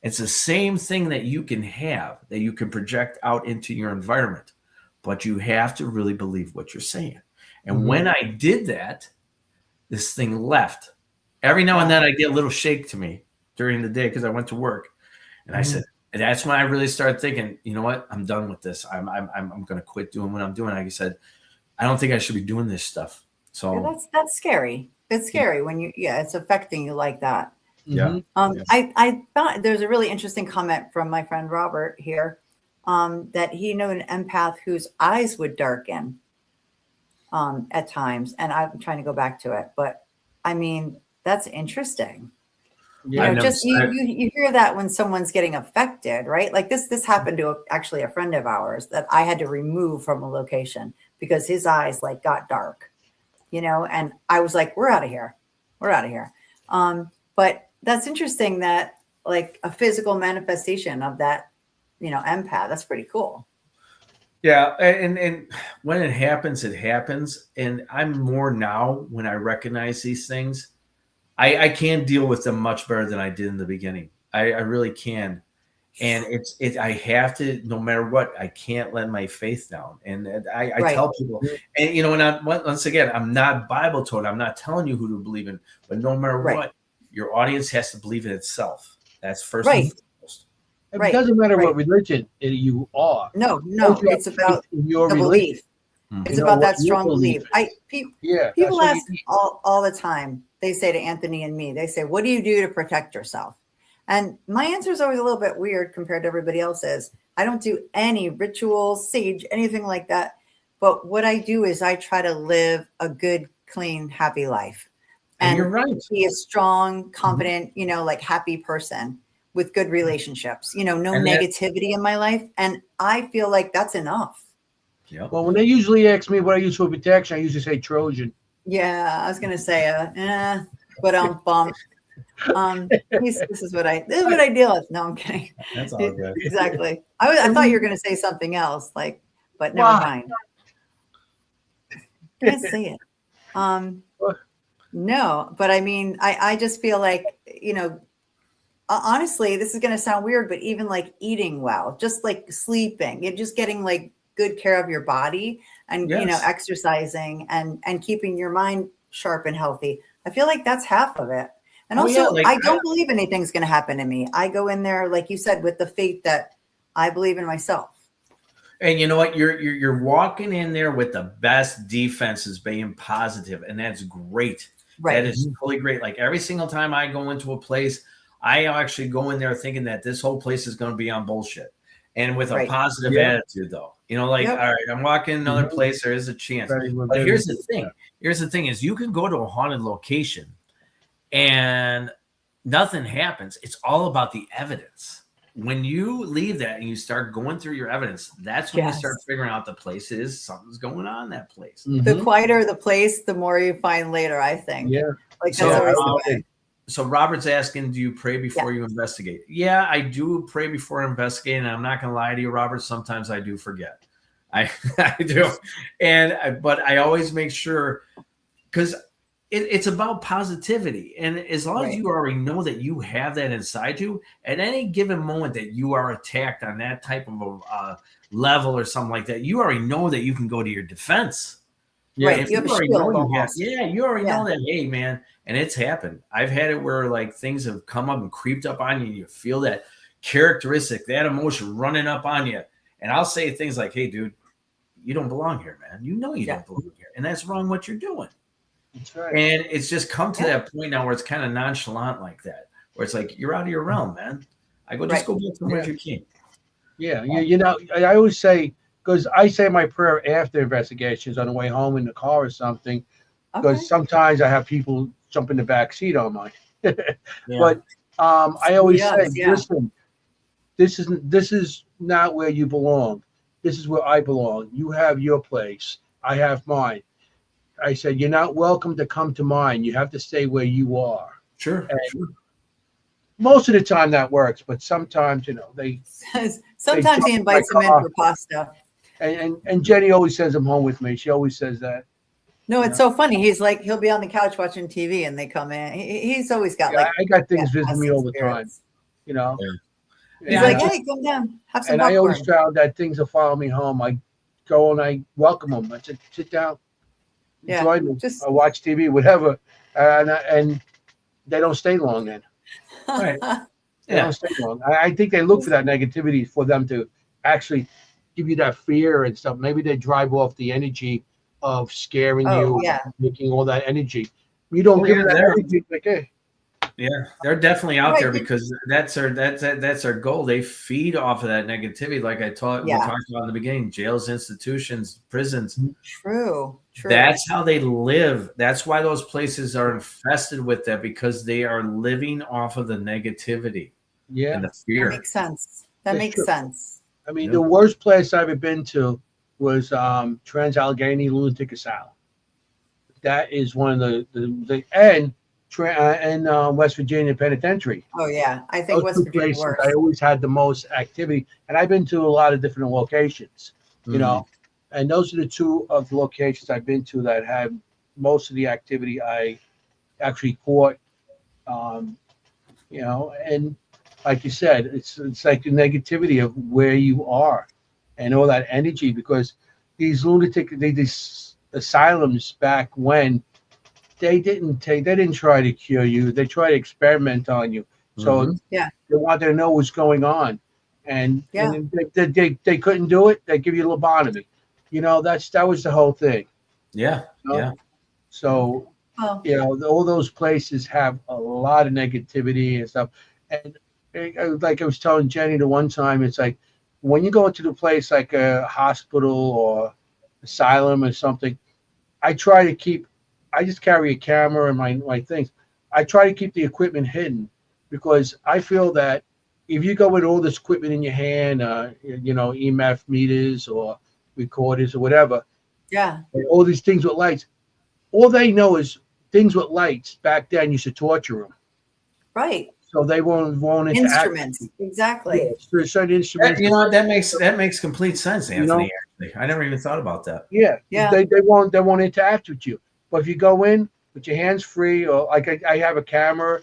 It's the same thing that you can have, that you can project out into your environment, but you have to really believe what you're saying. And when I did that, this thing left. Every now and then I get a little shake to me during the day because I went to work. And I said, and that's when I really started thinking, you know what? I'm done with this. I'm going to quit doing what I'm doing. Like I said, I don't think I should be doing this stuff. So that's scary. It's scary when it's affecting you like that. Yeah. I thought there's a really interesting comment from my friend Robert here, that he knew an empath whose eyes would darken at times. And I'm trying to go back to it, but I mean, that's interesting. You know, just you hear that when someone's getting affected, right? Like this happened to actually a friend of ours that I had to remove from a location because his eyes like got dark, you know, and I was like, we're out of here. We're out of here. But that's interesting that like a physical manifestation of that, you know, empath. That's pretty cool. Yeah, and when it happens, and I'm more now when I recognize these things. I can deal with them much better than I did in the beginning. I really can. And I have to, no matter what, I can't let my faith down. And I tell people, and you know, and once again, I'm not Bible taught. I'm not telling you who to believe in, but no matter what, your audience has to believe in itself. That's first and foremost. It doesn't matter what religion you are. No, it's about your belief. It's about that strong belief. People ask all the time. They say to Anthony and me, they say, what do you do to protect yourself? And my answer is always a little bit weird compared to everybody else's. I don't do any rituals, sage, anything like that. But what I do is I try to live a good, clean, happy life. And you're right. Be a strong, confident, you know, like happy person with good relationships, you know, no negativity in my life. And I feel like that's enough. Yeah. Well, when they usually ask me what I use for protection, I usually say Trojan. Yeah, I was gonna say, but this is what I deal with. No, I'm kidding. That's all good. Exactly. I thought you were gonna say something else, like, but never mind. Can't say it. No, but I mean, I just feel like, you know, honestly, this is gonna sound weird, but even like eating well, just like sleeping, you're just getting like good care of your body and you know, exercising and keeping your mind sharp and healthy. I feel like that's half of it. And also I don't believe anything's going to happen to me. I go in there, like you said, with the faith that I believe in myself. And you know what? You're walking in there with the best defenses, being positive, and that's great. Right. That is totally great. Like every single time I go into a place, I actually go in there thinking that this whole place is going to be on bullshit. And with a positive attitude, though, you know, like, all right, I'm walking in another place. There is a chance. But here's the thing. Here's the thing is you can go to a haunted location and nothing happens. It's all about the evidence. When you leave that and you start going through your evidence, that's when you start figuring out the place is something's going on in that place. The quieter the place, the more you find later, I think. Yeah. Like that's always the way. So Robert's asking, do you pray before you investigate? Yeah, I do pray before investigating. And I'm not going to lie to you, Robert. Sometimes I do forget. I do. But I always make sure because it's about positivity. And as long as you already know that you have that inside you, at any given moment that you are attacked on that type of a level or something like that, you already know that you can go to your defense. Yeah, right. You already know that, hey, man. And it's happened. I've had it where like things have come up and creeped up on you. And you feel that characteristic, that emotion running up on you. And I'll say things like, hey, dude, you don't belong here, man. You know you don't belong here. And that's wrong what you're doing. That's right. And it's just come to that point now where it's kind of nonchalant like that, where it's like, you're out of your realm, man. I go, just go back to where you came. Yeah. You know, I always say, because I say my prayer after investigations on the way home in the car or something, because sometimes I have people jump in the back seat on mine. But I always say, listen, this is not where you belong. This is where I belong. You have your place. I have mine. I said, you're not welcome to come to mine. You have to stay where you are. Sure. Most of the time that works, but sometimes, you know, sometimes he invites them in for pasta. And Jenny always sends them home with me. She always says that. No, it's so funny. He's like, he'll be on the couch watching TV and they come in. He's always got like, I got things visiting me all the time, you know. He's like, hey, come down, have some popcorn. I always found that things will follow me home. I go and I welcome them. I said, sit down, join me. I watch TV, whatever, and they don't stay long then. Right? They don't stay long. I think they look for that negativity for them to actually give you that fear and stuff. Maybe they drive off the energy of scaring you, making all that energy. You don't give them that energy, like, hey. Yeah, they're definitely out Right. there because that's their goal. They feed off of that negativity, like we Yeah. talked about in the beginning. Jails, institutions, prisons. True. That's how they live. That's why those places are infested with that, because they are living off of the negativity and the That fear. makes sense. That That's makes true. sense. I mean, the worst place I've ever been to was Trans-Allegheny Lunatic Asylum. That is one of the West Virginia Penitentiary. Oh yeah, I think Those West two Virginia places, worse. I always had the most activity, and I've been to a lot of different locations, you know, and those are the two of the locations I've been to that had most of the activity I actually caught, you know, and like you said, it's like the negativity of where you are and all that energy, because these these asylums back when they didn't try to cure you, they tried to experiment on you. So Yeah. they wanted to know what's going on, and Yeah. and they couldn't do it. They give you lobotomy. You know, that was the whole thing. Yeah, You know? yeah. So Well, you know, all those places have a lot of negativity and stuff. And like I was telling Jenny the one time, it's like when you go into the place like a hospital or asylum or something, I try to keep. I just carry a camera and my things. I try to keep the equipment hidden, because I feel that if you go with all this equipment in your hand, you know, EMF meters or recorders or whatever, yeah. all these things with lights, all they know is things with lights. Back then, you should torture them, Right. so they won't interact. Instruments. Exactly. Yeah, there's certain instruments. You know what? That makes complete sense, Anthony. You know? Actually, I never even thought about that. Yeah, Yeah. they won't interact with you. But if you go in with your hands free, or like I have a camera,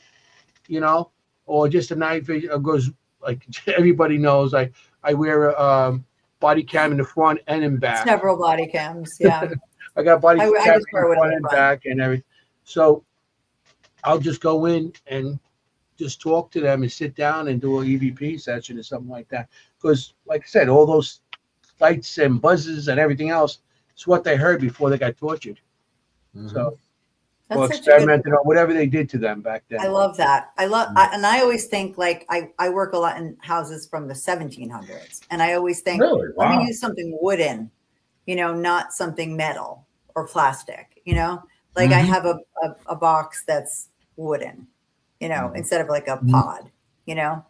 you know, or just a night vision, goes like everybody knows. I wear a body cam in the front and in back. Several body cams. Yeah. I got body I cam just in wear one in front the and front. back and everything. So I'll just go in and just talk to them and sit down and do an EVP session or something like that. Because, like I said, all those lights and buzzes and everything else, it's what they heard before they got tortured. So, or That's such a good experimented on whatever they did to them back then. I love that. And I always think, like, I work a lot in houses from the 1700s, and I always think, Really? let Wow. me use something wooden, you know, not something metal or plastic, you know, like I have a box that's wooden, you know, instead of like a pod, you know,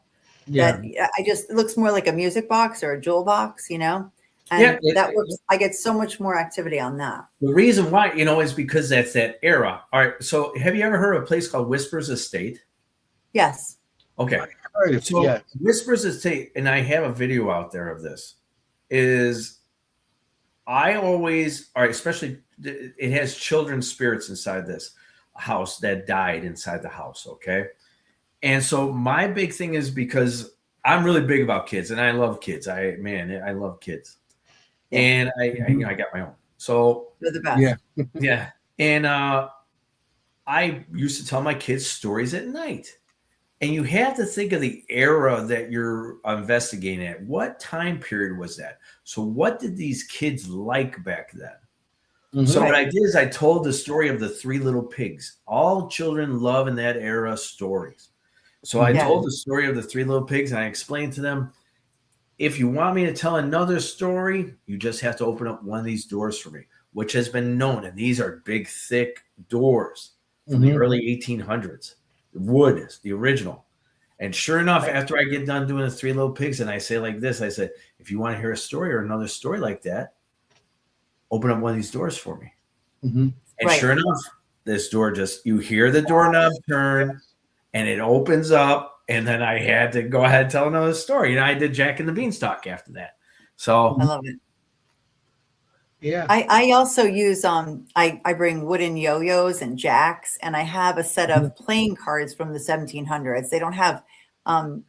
that it looks more like a music box or a jewel box, you know, and that works. I get so much more activity on that. The reason why, you know, is because that's that era. All right. So have you ever heard of a place called Whispers Estate? Yes. Okay. Heard it, So yeah. Whispers Estate, and I have a video out there of this, is I always, all right, especially it has children's spirits inside this house that died inside the house. Okay. And so my big thing is, because I'm really big about kids and I love kids. I love kids. Yeah. And I got my own. So They're the best. Yeah. yeah. And I used to tell my kids stories at night. And you have to think of the era that you're investigating at. What time period was that? So what did these kids like back then? So what I did is I told the story of the Three Little Pigs. All children love in that era stories. So I told the story of the Three Little Pigs, and I explained to them, if you want me to tell another story, you just have to open up one of these doors for me, which has been known. And these are big, thick doors from the early 1800s. Wood is the original. And sure enough, after I get done doing the Three Little Pigs, and I say like this, I said, if you want to hear a story or another story like that, open up one of these doors for me. And sure enough, this door you hear the doorknob turn and it opens up. And then I had to go ahead and tell another story. And I did Jack and the Beanstalk after that. So I love it. Yeah. I also use I bring wooden yo-yos and jacks, and I have a set of playing cards from the 1700s. They don't have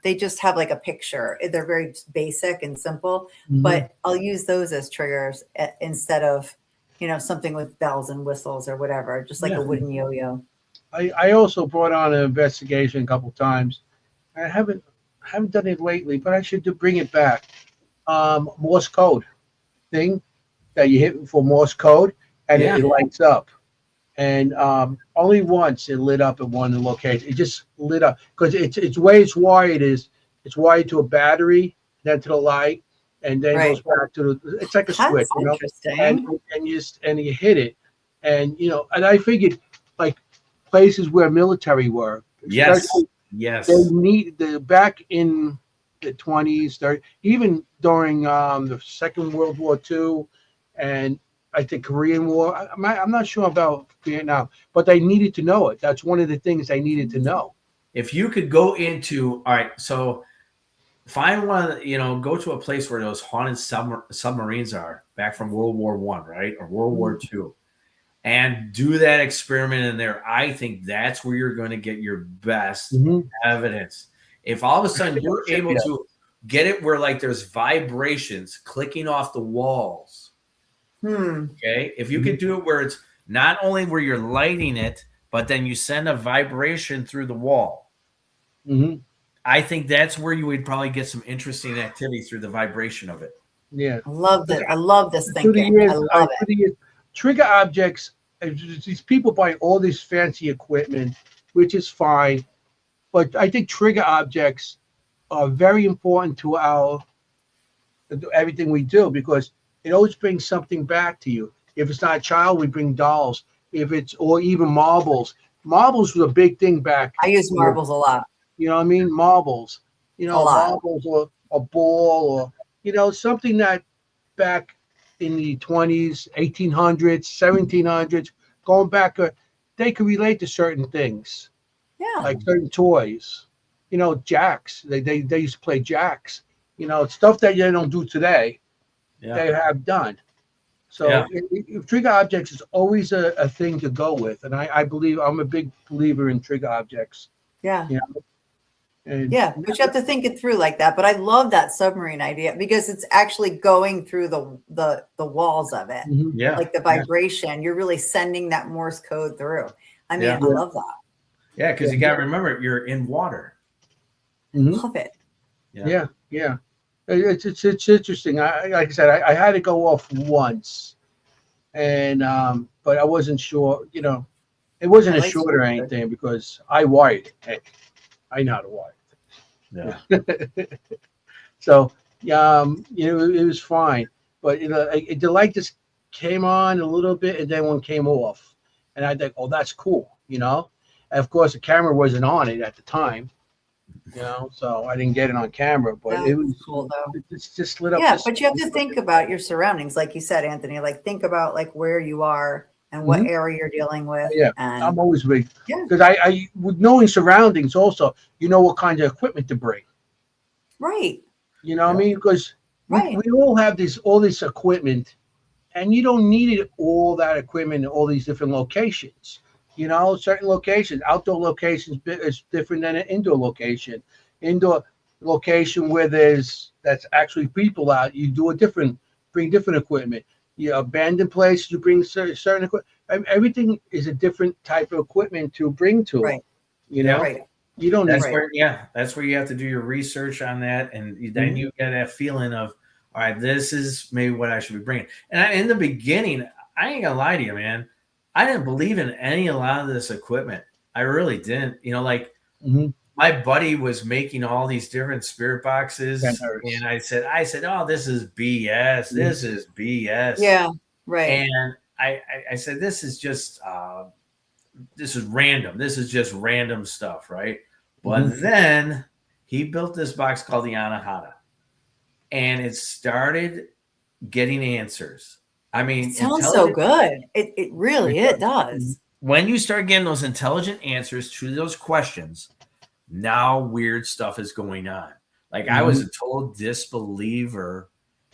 they just have like a picture. They're very basic and simple, but I'll use those as triggers instead of, you know, something with bells and whistles or whatever, just like a wooden yo-yo. I also brought on an investigation a couple times. I haven't done it lately, but I should bring it back. Morse code thing that you hit for Morse code, and it lights up. and only once it lit up at one location. It just lit up because it's way it's wired is it's wired to a battery, then to the light, and then Right. goes back to the. It's like a That's switch, interesting. and you hit it, and and I figured like places where military were, Yes. especially Yes. they need the back in the 20s, 30s, even during the Second World War II, and I think Korean War. I'm not sure about Vietnam, but they needed to know it. That's one of the things they needed to know. If you could go into, all right, so find one, go to a place where those haunted submarines are back from World War I, right? Or World War II. And do that experiment in there. I think that's where you're going to get your best evidence. If all of a sudden you're able to get it where like there's vibrations clicking off the walls. Okay. If you could do it where it's not only where you're lighting it, but then you send a vibration through the wall. I think that's where you would probably get some interesting activity through the vibration of it. Yeah. I love that. I love this thinking. I love it. Trigger objects, these people buy all this fancy equipment, which is fine. But I think trigger objects are very important to everything we do because it always brings something back to you. If it's not a child, we bring dolls. Or even marbles. Marbles was a big thing back. I use marbles a lot. You know what I mean? Marbles. Marbles or a ball or, something that back in the 20s, 1800s, 1700s, going back, they could relate to certain things. Yeah. Like certain toys. Jacks. They used to play jacks. Stuff that they don't do today. Yeah. They have done. So trigger objects is always a thing to go with. And I believe I'm a big believer in trigger objects. Yeah. And but you have to think it through like that. But I love that submarine idea because it's actually going through the walls of it. Yeah. Like the vibration, you're really sending that Morse code through. I mean, I love that. Yeah, because you got to remember, you're in water. Love it. Yeah. It's interesting. Like I said, I had to go off once, and but I wasn't sure. It wasn't a short or anything because I wired it. Hey, I know how to wire. Yeah. So it was fine, but the light just came on a little bit and then one came off, and I think, oh, that's cool, And of course the camera wasn't on it at the time, so I didn't get it on camera, but it was cool though. It's just lit up. Yeah, but you have to think about your surroundings, like you said, Anthony. Like think about like where you are and what area you're dealing with. Yeah, and I'm always big because I with knowing surroundings also, what kind of equipment to bring. Right. What I mean? Because we all have all this equipment, and you don't need all that equipment in all these different locations. Certain locations, outdoor locations is different than an indoor location. Indoor location where that's actually people out, you bring different equipment. Abandoned places, you bring certain equipment. Everything is a different type of equipment to bring to it. Right. You don't. That's where you have to do your research on that, and then you get that feeling of, all right, this is maybe what I should be bringing. And in the beginning, I ain't gonna lie to you, man. I didn't believe in a lot of this equipment. I really didn't. My buddy was making all these different spirit boxes, and I said, oh, this is BS. This is BS. Yeah, right. And I said, this is just this is random. This is just random stuff, right? But then he built this box called the Anahata, and it started getting answers. I mean, it sounds so good. It really does. When you start getting those intelligent answers to those questions, now weird stuff is going on. Like I was a total disbeliever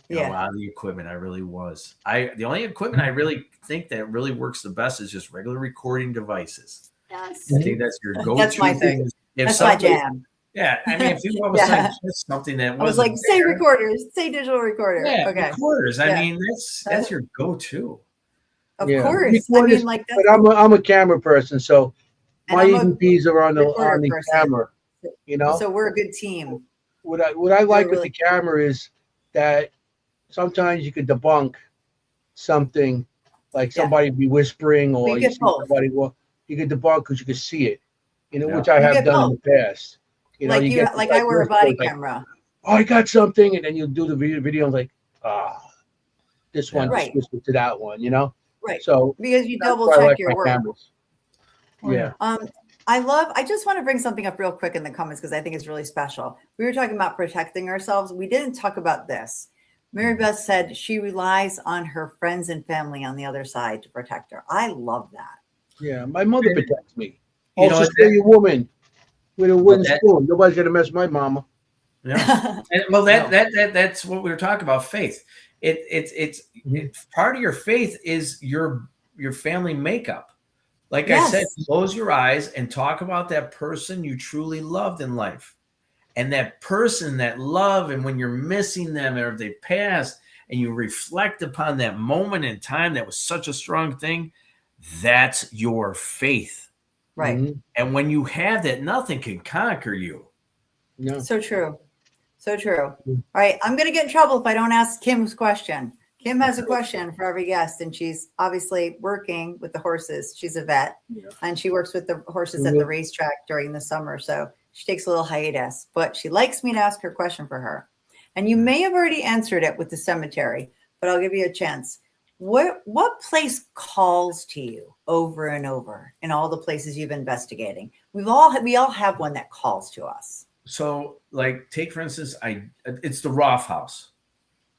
in a lot of the equipment. I really was. The only equipment I really think that really works the best is just regular recording devices. Yes. I think that's your go-to. That's my thing. That's my jam. Yeah, I mean, if you all of a sudden just something that I was like, say recorders, say digital recorder. Yeah, okay. Recorders. I mean, that's your go-to. Of course. I mean, like that. But I'm a camera person, so my EVPs are on the camera. So we're a good team. What I like with the camera is that sometimes you could debunk something like somebody be whispering, or We you get see both. somebody walk. You get debunk because you can see it, Yeah. which I You have get done in both. the past. Like you get like I wear a body camera. oh, I got something, and then you do the video and like, this one just Right. whispered to that one, Right. So Because you that's double why I check like your my work. cameras. Yeah. I just want to bring something up real quick in the comments because I think it's really special. We were talking about protecting ourselves. We didn't talk about this. Mary Beth said she relies on her friends and family on the other side to protect her. I love that. Yeah, my mother protects me. You know Also, what, stay a woman with a wooden that- spoon. Nobody's gonna mess my mama. Yeah. And, well, that's what we were talking about. Faith. It's part of your faith is your family makeup. Like I said, close your eyes and talk about that person you truly loved in life, and that person, that love, and when you're missing them or if they passed, and you reflect upon that moment in time that was such a strong thing. That's your faith, Right? Mm-hmm. And when you have that, nothing can conquer you. No. So true. So true. All right. I'm going to get in trouble if I don't ask Kim's question. Kim has a question for every guest, and she's obviously working with the horses. She's a vet, and she works with the horses at the racetrack during the summer. So she takes a little hiatus, but she likes me to ask her question for her. And you may have already answered it with the cemetery, but I'll give you a chance. What place calls to you over and over in all the places you've investigating? We all have one that calls to us. So, like, take for instance, it's the Roth House.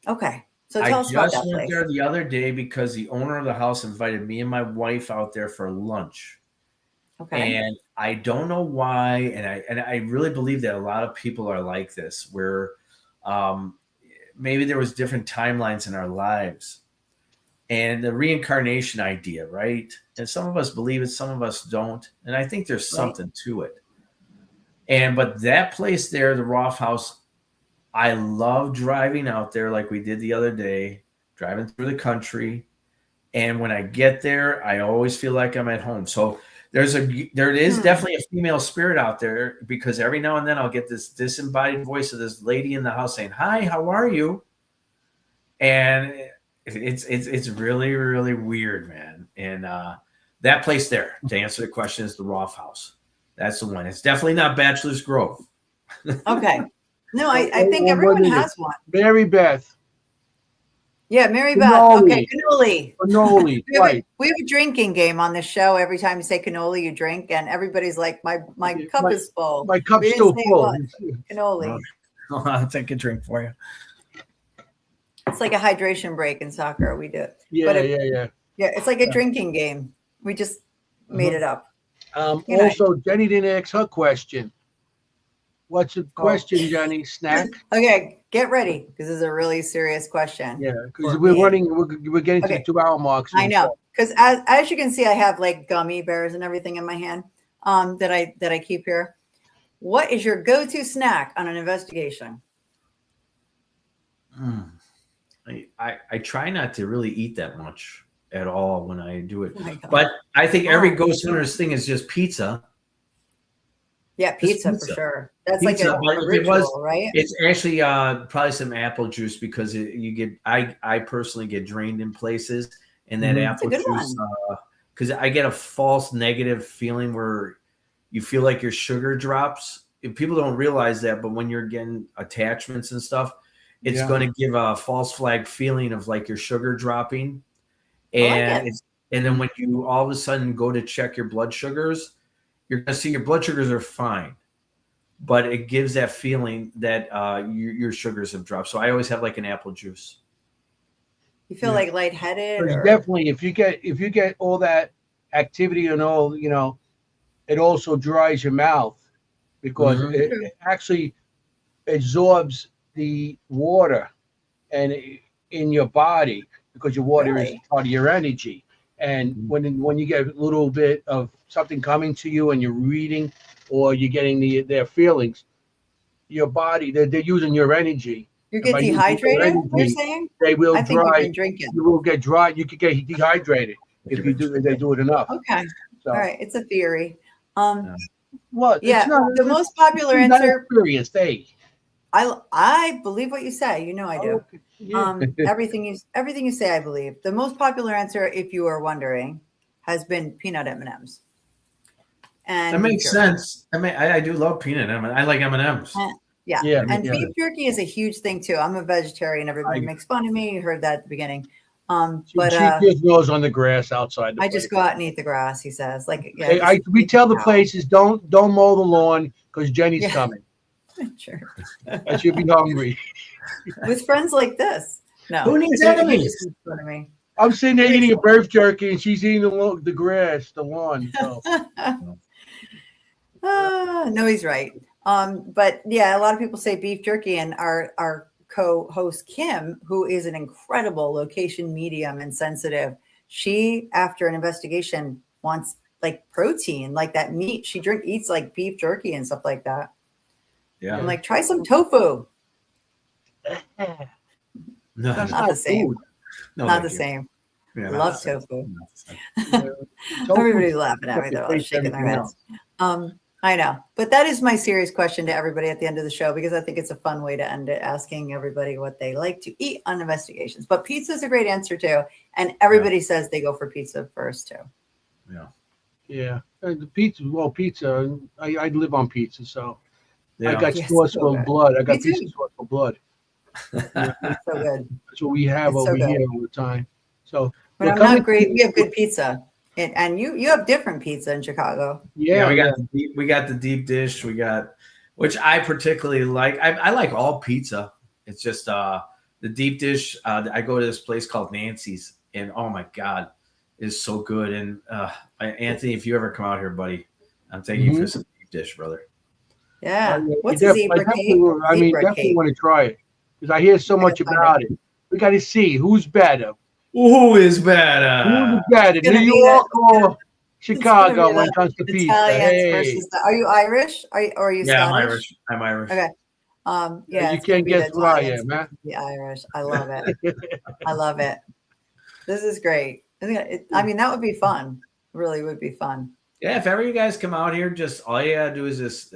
Okay, so tell us about that I just went place. there the other day because the owner of the house invited me and my wife out there for lunch. Okay, and I don't know why, and I really believe that a lot of people are like this, where maybe there was different timelines in our lives, and the reincarnation idea, right? And some of us believe it, some of us don't, and I think there's something to it. But that place there, the Roth House, I love driving out there like we did the other day, driving through the country. And when I get there, I always feel like I'm at home. So there is definitely a female spirit out there, because every now and then I'll get this disembodied voice of this lady in the house saying, "Hi, how are you?" And it's really, really weird, man. And that place there, to answer the question, is the Roth House. That's the one. It's definitely not Bachelor's Grove. Okay. No, I think everyone has one. Mary Beth. Yeah, Mary Beth. Cannoli. Okay, cannoli. Cannoli. Right. We have a drinking game on this show. Every time you say cannoli, you drink, and everybody's like, "My cup is full. My cup's still full." Cannoli. I'll take a drink for you. It's like a hydration break in soccer. We do it. Yeah, Yeah, it's like a drinking game. We just made it up. Also, Jenny didn't ask her question. What's the question, Jenny? Snack? Okay, get ready, because this is a really serious question. Yeah, because we're getting to the 2-hour mark. I know, because as you can see, I have like gummy bears and everything in my hand that I keep here. What is your go-to snack on an investigation? I try not to really eat that much at all when I do it. Oh, but I think every ghost hunter's thing is just pizza. Yeah, pizza for sure. That's pizza, like a ritual, right? It's actually probably some apple juice, because I personally get drained in places, and that apple juice, because I get a false negative feeling where you feel like your sugar drops. If people don't realize that, but when you're getting attachments and stuff, it's going to give a false flag feeling of like your sugar dropping. And and then when you all of a sudden go to check your blood sugars, you're going to see your blood sugars are fine, but it gives that feeling that your sugars have dropped. So I always have like an apple juice. You feel like lightheaded? Or? Definitely, if you get all that activity and all, it also dries your mouth, because it actually absorbs the water and in your body, because your water is part of your energy. And when you get a little bit of something coming to you and you're reading, or you're getting their feelings, your body, they're using your energy. You get dehydrated, you're saying? They will I dry. think you've been drinking. You will get dry. You could get dehydrated if they do it enough. Okay. So. All right. It's a theory. Well, yeah, the most popular answer. Experience, I believe what you say. You know I do. Okay. Yeah. Everything you say, I believe. The most popular answer, if you are wondering, has been peanut M&Ms. And that beef makes jerky. sense. I do love peanut M. I like M&Ms. Yeah. Yeah, And yeah. beef jerky is a huge thing too. I'm a vegetarian. Everybody makes fun of me. You heard that at the beginning. But she just goes on the grass outside the I place. just go out and eat the grass, he says. Like, yeah, We tell the places don't mow the lawn because Jenny's coming. Sure. And she'll be hungry. With friends like this. No. Who needs He enemies? just makes fun of me. I'm sitting there eating a beef jerky, and she's eating the grass, the lawn. So. No, he's right. But yeah, a lot of people say beef jerky, and our co-host Kim, who is an incredible location medium and sensitive, she, after an investigation, wants like protein, like that meat. She eats like beef jerky and stuff like that. Yeah. I'm like, try some tofu. No, Not the same. Food. no, Not the thank you. same. Yeah, Love not the same. tofu. Not the same. Tofu Everybody's laughing at me. They're all tastes shaking their everything heads. I know. But that is my serious question to everybody at the end of the show, because I think it's a fun way to end it, asking everybody what they like to eat on investigations. But pizza is a great answer too. And everybody says they go for pizza first too. Yeah. Yeah. The pizza. Well, pizza. I live on pizza, so Yeah. I got Yes, sauce so for good. blood. I got Me too. pizza sauce for blood. Yeah, It's so good. that's what we have It's so over good. here all the time. So When I'm not great, we have good pizza. And you have different pizza in Chicago. Yeah, we got the deep dish. We got, which I particularly like. I like all pizza. It's just the deep dish. I go to this place called Nancy's, and oh my god, it's so good. And Anthony, if you ever come out here, buddy, I'm taking you for some deep dish, brother. Yeah. What's I a zebra cake? definitely want to try it because I hear so much about it. We got to see who's better. Who is better? Who's better, New York or Chicago when it comes to pizza? Italians versus are you Irish? Or are you Yeah, Scottish? I'm Irish. Okay. Yeah, you can't guess what I am, man. The Irish. I love it. I love it. This is great. I mean, that would be fun. Really would be fun. Yeah, if ever you guys come out here, just all you gotta do is just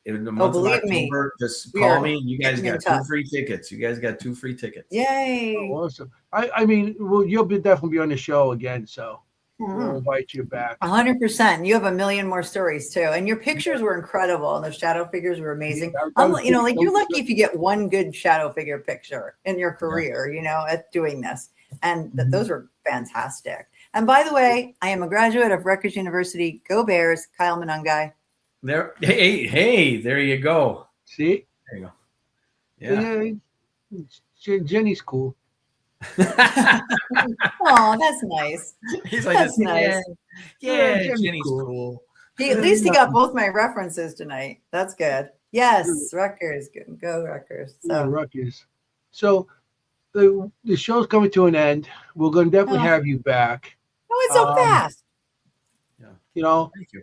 in the month of October, just call me. You guys got 2 free tickets. You guys got 2 free tickets. Yay! Oh, awesome. I mean, well, you'll definitely be on the show again, so we'll invite you back. 100%. You have a million more stories too, and your pictures were incredible, and the shadow figures were amazing. You're lucky if you get one good shadow figure picture in your career, at doing this, and those were fantastic. And by the way, I am a graduate of Rutgers University. Go Bears, Kyle Monungai. There, hey, there you go. See, there you go. Yeah, Jenny's cool. Oh, that's nice. He's like, that's nice. Yeah, Jenny's cool. At least he got both my references tonight. That's good. Yes, Rutgers, go Rutgers. So yeah, Rutgers. So the show's coming to an end. We're going to definitely have you back. Oh, it's so fast. Yeah. Thank you.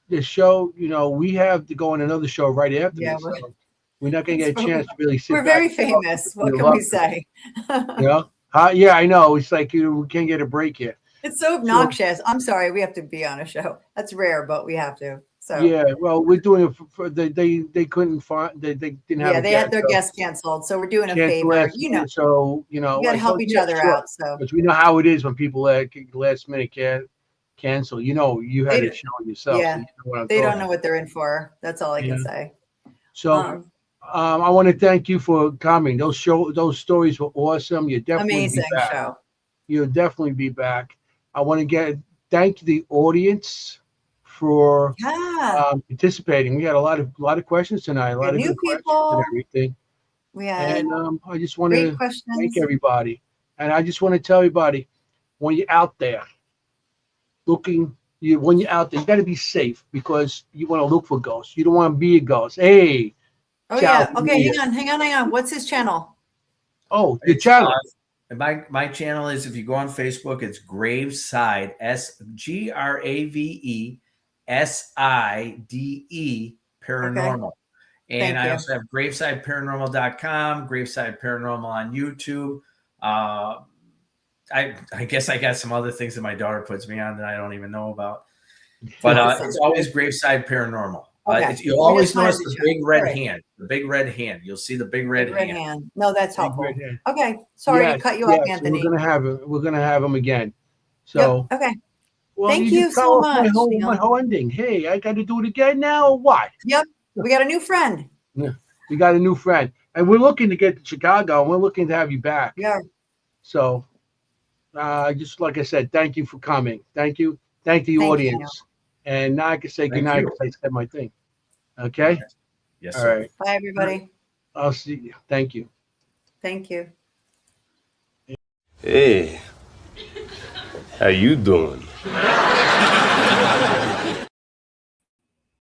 The show, we have to go on another show right after this. So we're not going to get a chance to really sit. We're very famous. What can we say? Yeah, I know. It's like we can't get a break here. It's so obnoxious. I'm sorry. We have to be on a show. That's rare, but we have to. So yeah, well, we're doing it for they couldn't find they didn't have. Yeah, they had their guests canceled, so we're doing a favor. So you got to help each other out. So because we know how it is when people last minute can't cancel. You had it showing yourself. Yeah, so they don't know what they're in for. That's all I can say. So I want to thank you for coming. Those stories were awesome. You definitely amazing be back. show. You'll definitely be back. I want to thank the audience for participating. We had a lot of questions tonight. A lot of good questions and everything. And I just want to thank everybody. And I just want to tell everybody, when you're out there when you're out there, you got to be safe because you want to look for ghosts. You don't want to be a ghost. Hey. Oh yeah. Okay. Hang on. What's his channel? Oh, your channel. My channel is, if you go on Facebook, it's Graveside, GRAVESIDE Paranormal. Okay. And I also have gravesideparanormal.com, Graveside Paranormal on YouTube. I guess I got some other things that my daughter puts me on that I don't even know about. But it's always Graveside Paranormal. Okay. You'll always notice wanted to the check. big red All right. hand. The big red hand. You'll see the big red Big red hand. hand. No, that's Big helpful. red hand. Okay. Sorry to cut you off, Anthony. We're gonna have it. We're gonna have him again. Yep. So, Okay. well, Thank you you just cut so off my much. whole ending. Hey, I got to do it again now, or what? Yep. We got a new friend. Yeah, we got a new friend, and we're looking to get to Chicago, and we're looking to have you back. Yeah. So, just like I said, thank you for coming. Thank you. Thank the audience. And now I can say good night because I said my thing. Okay? Yes, All sir. right. Bye, everybody. I'll see you. Thank you. Thank you. Hey, how you doing?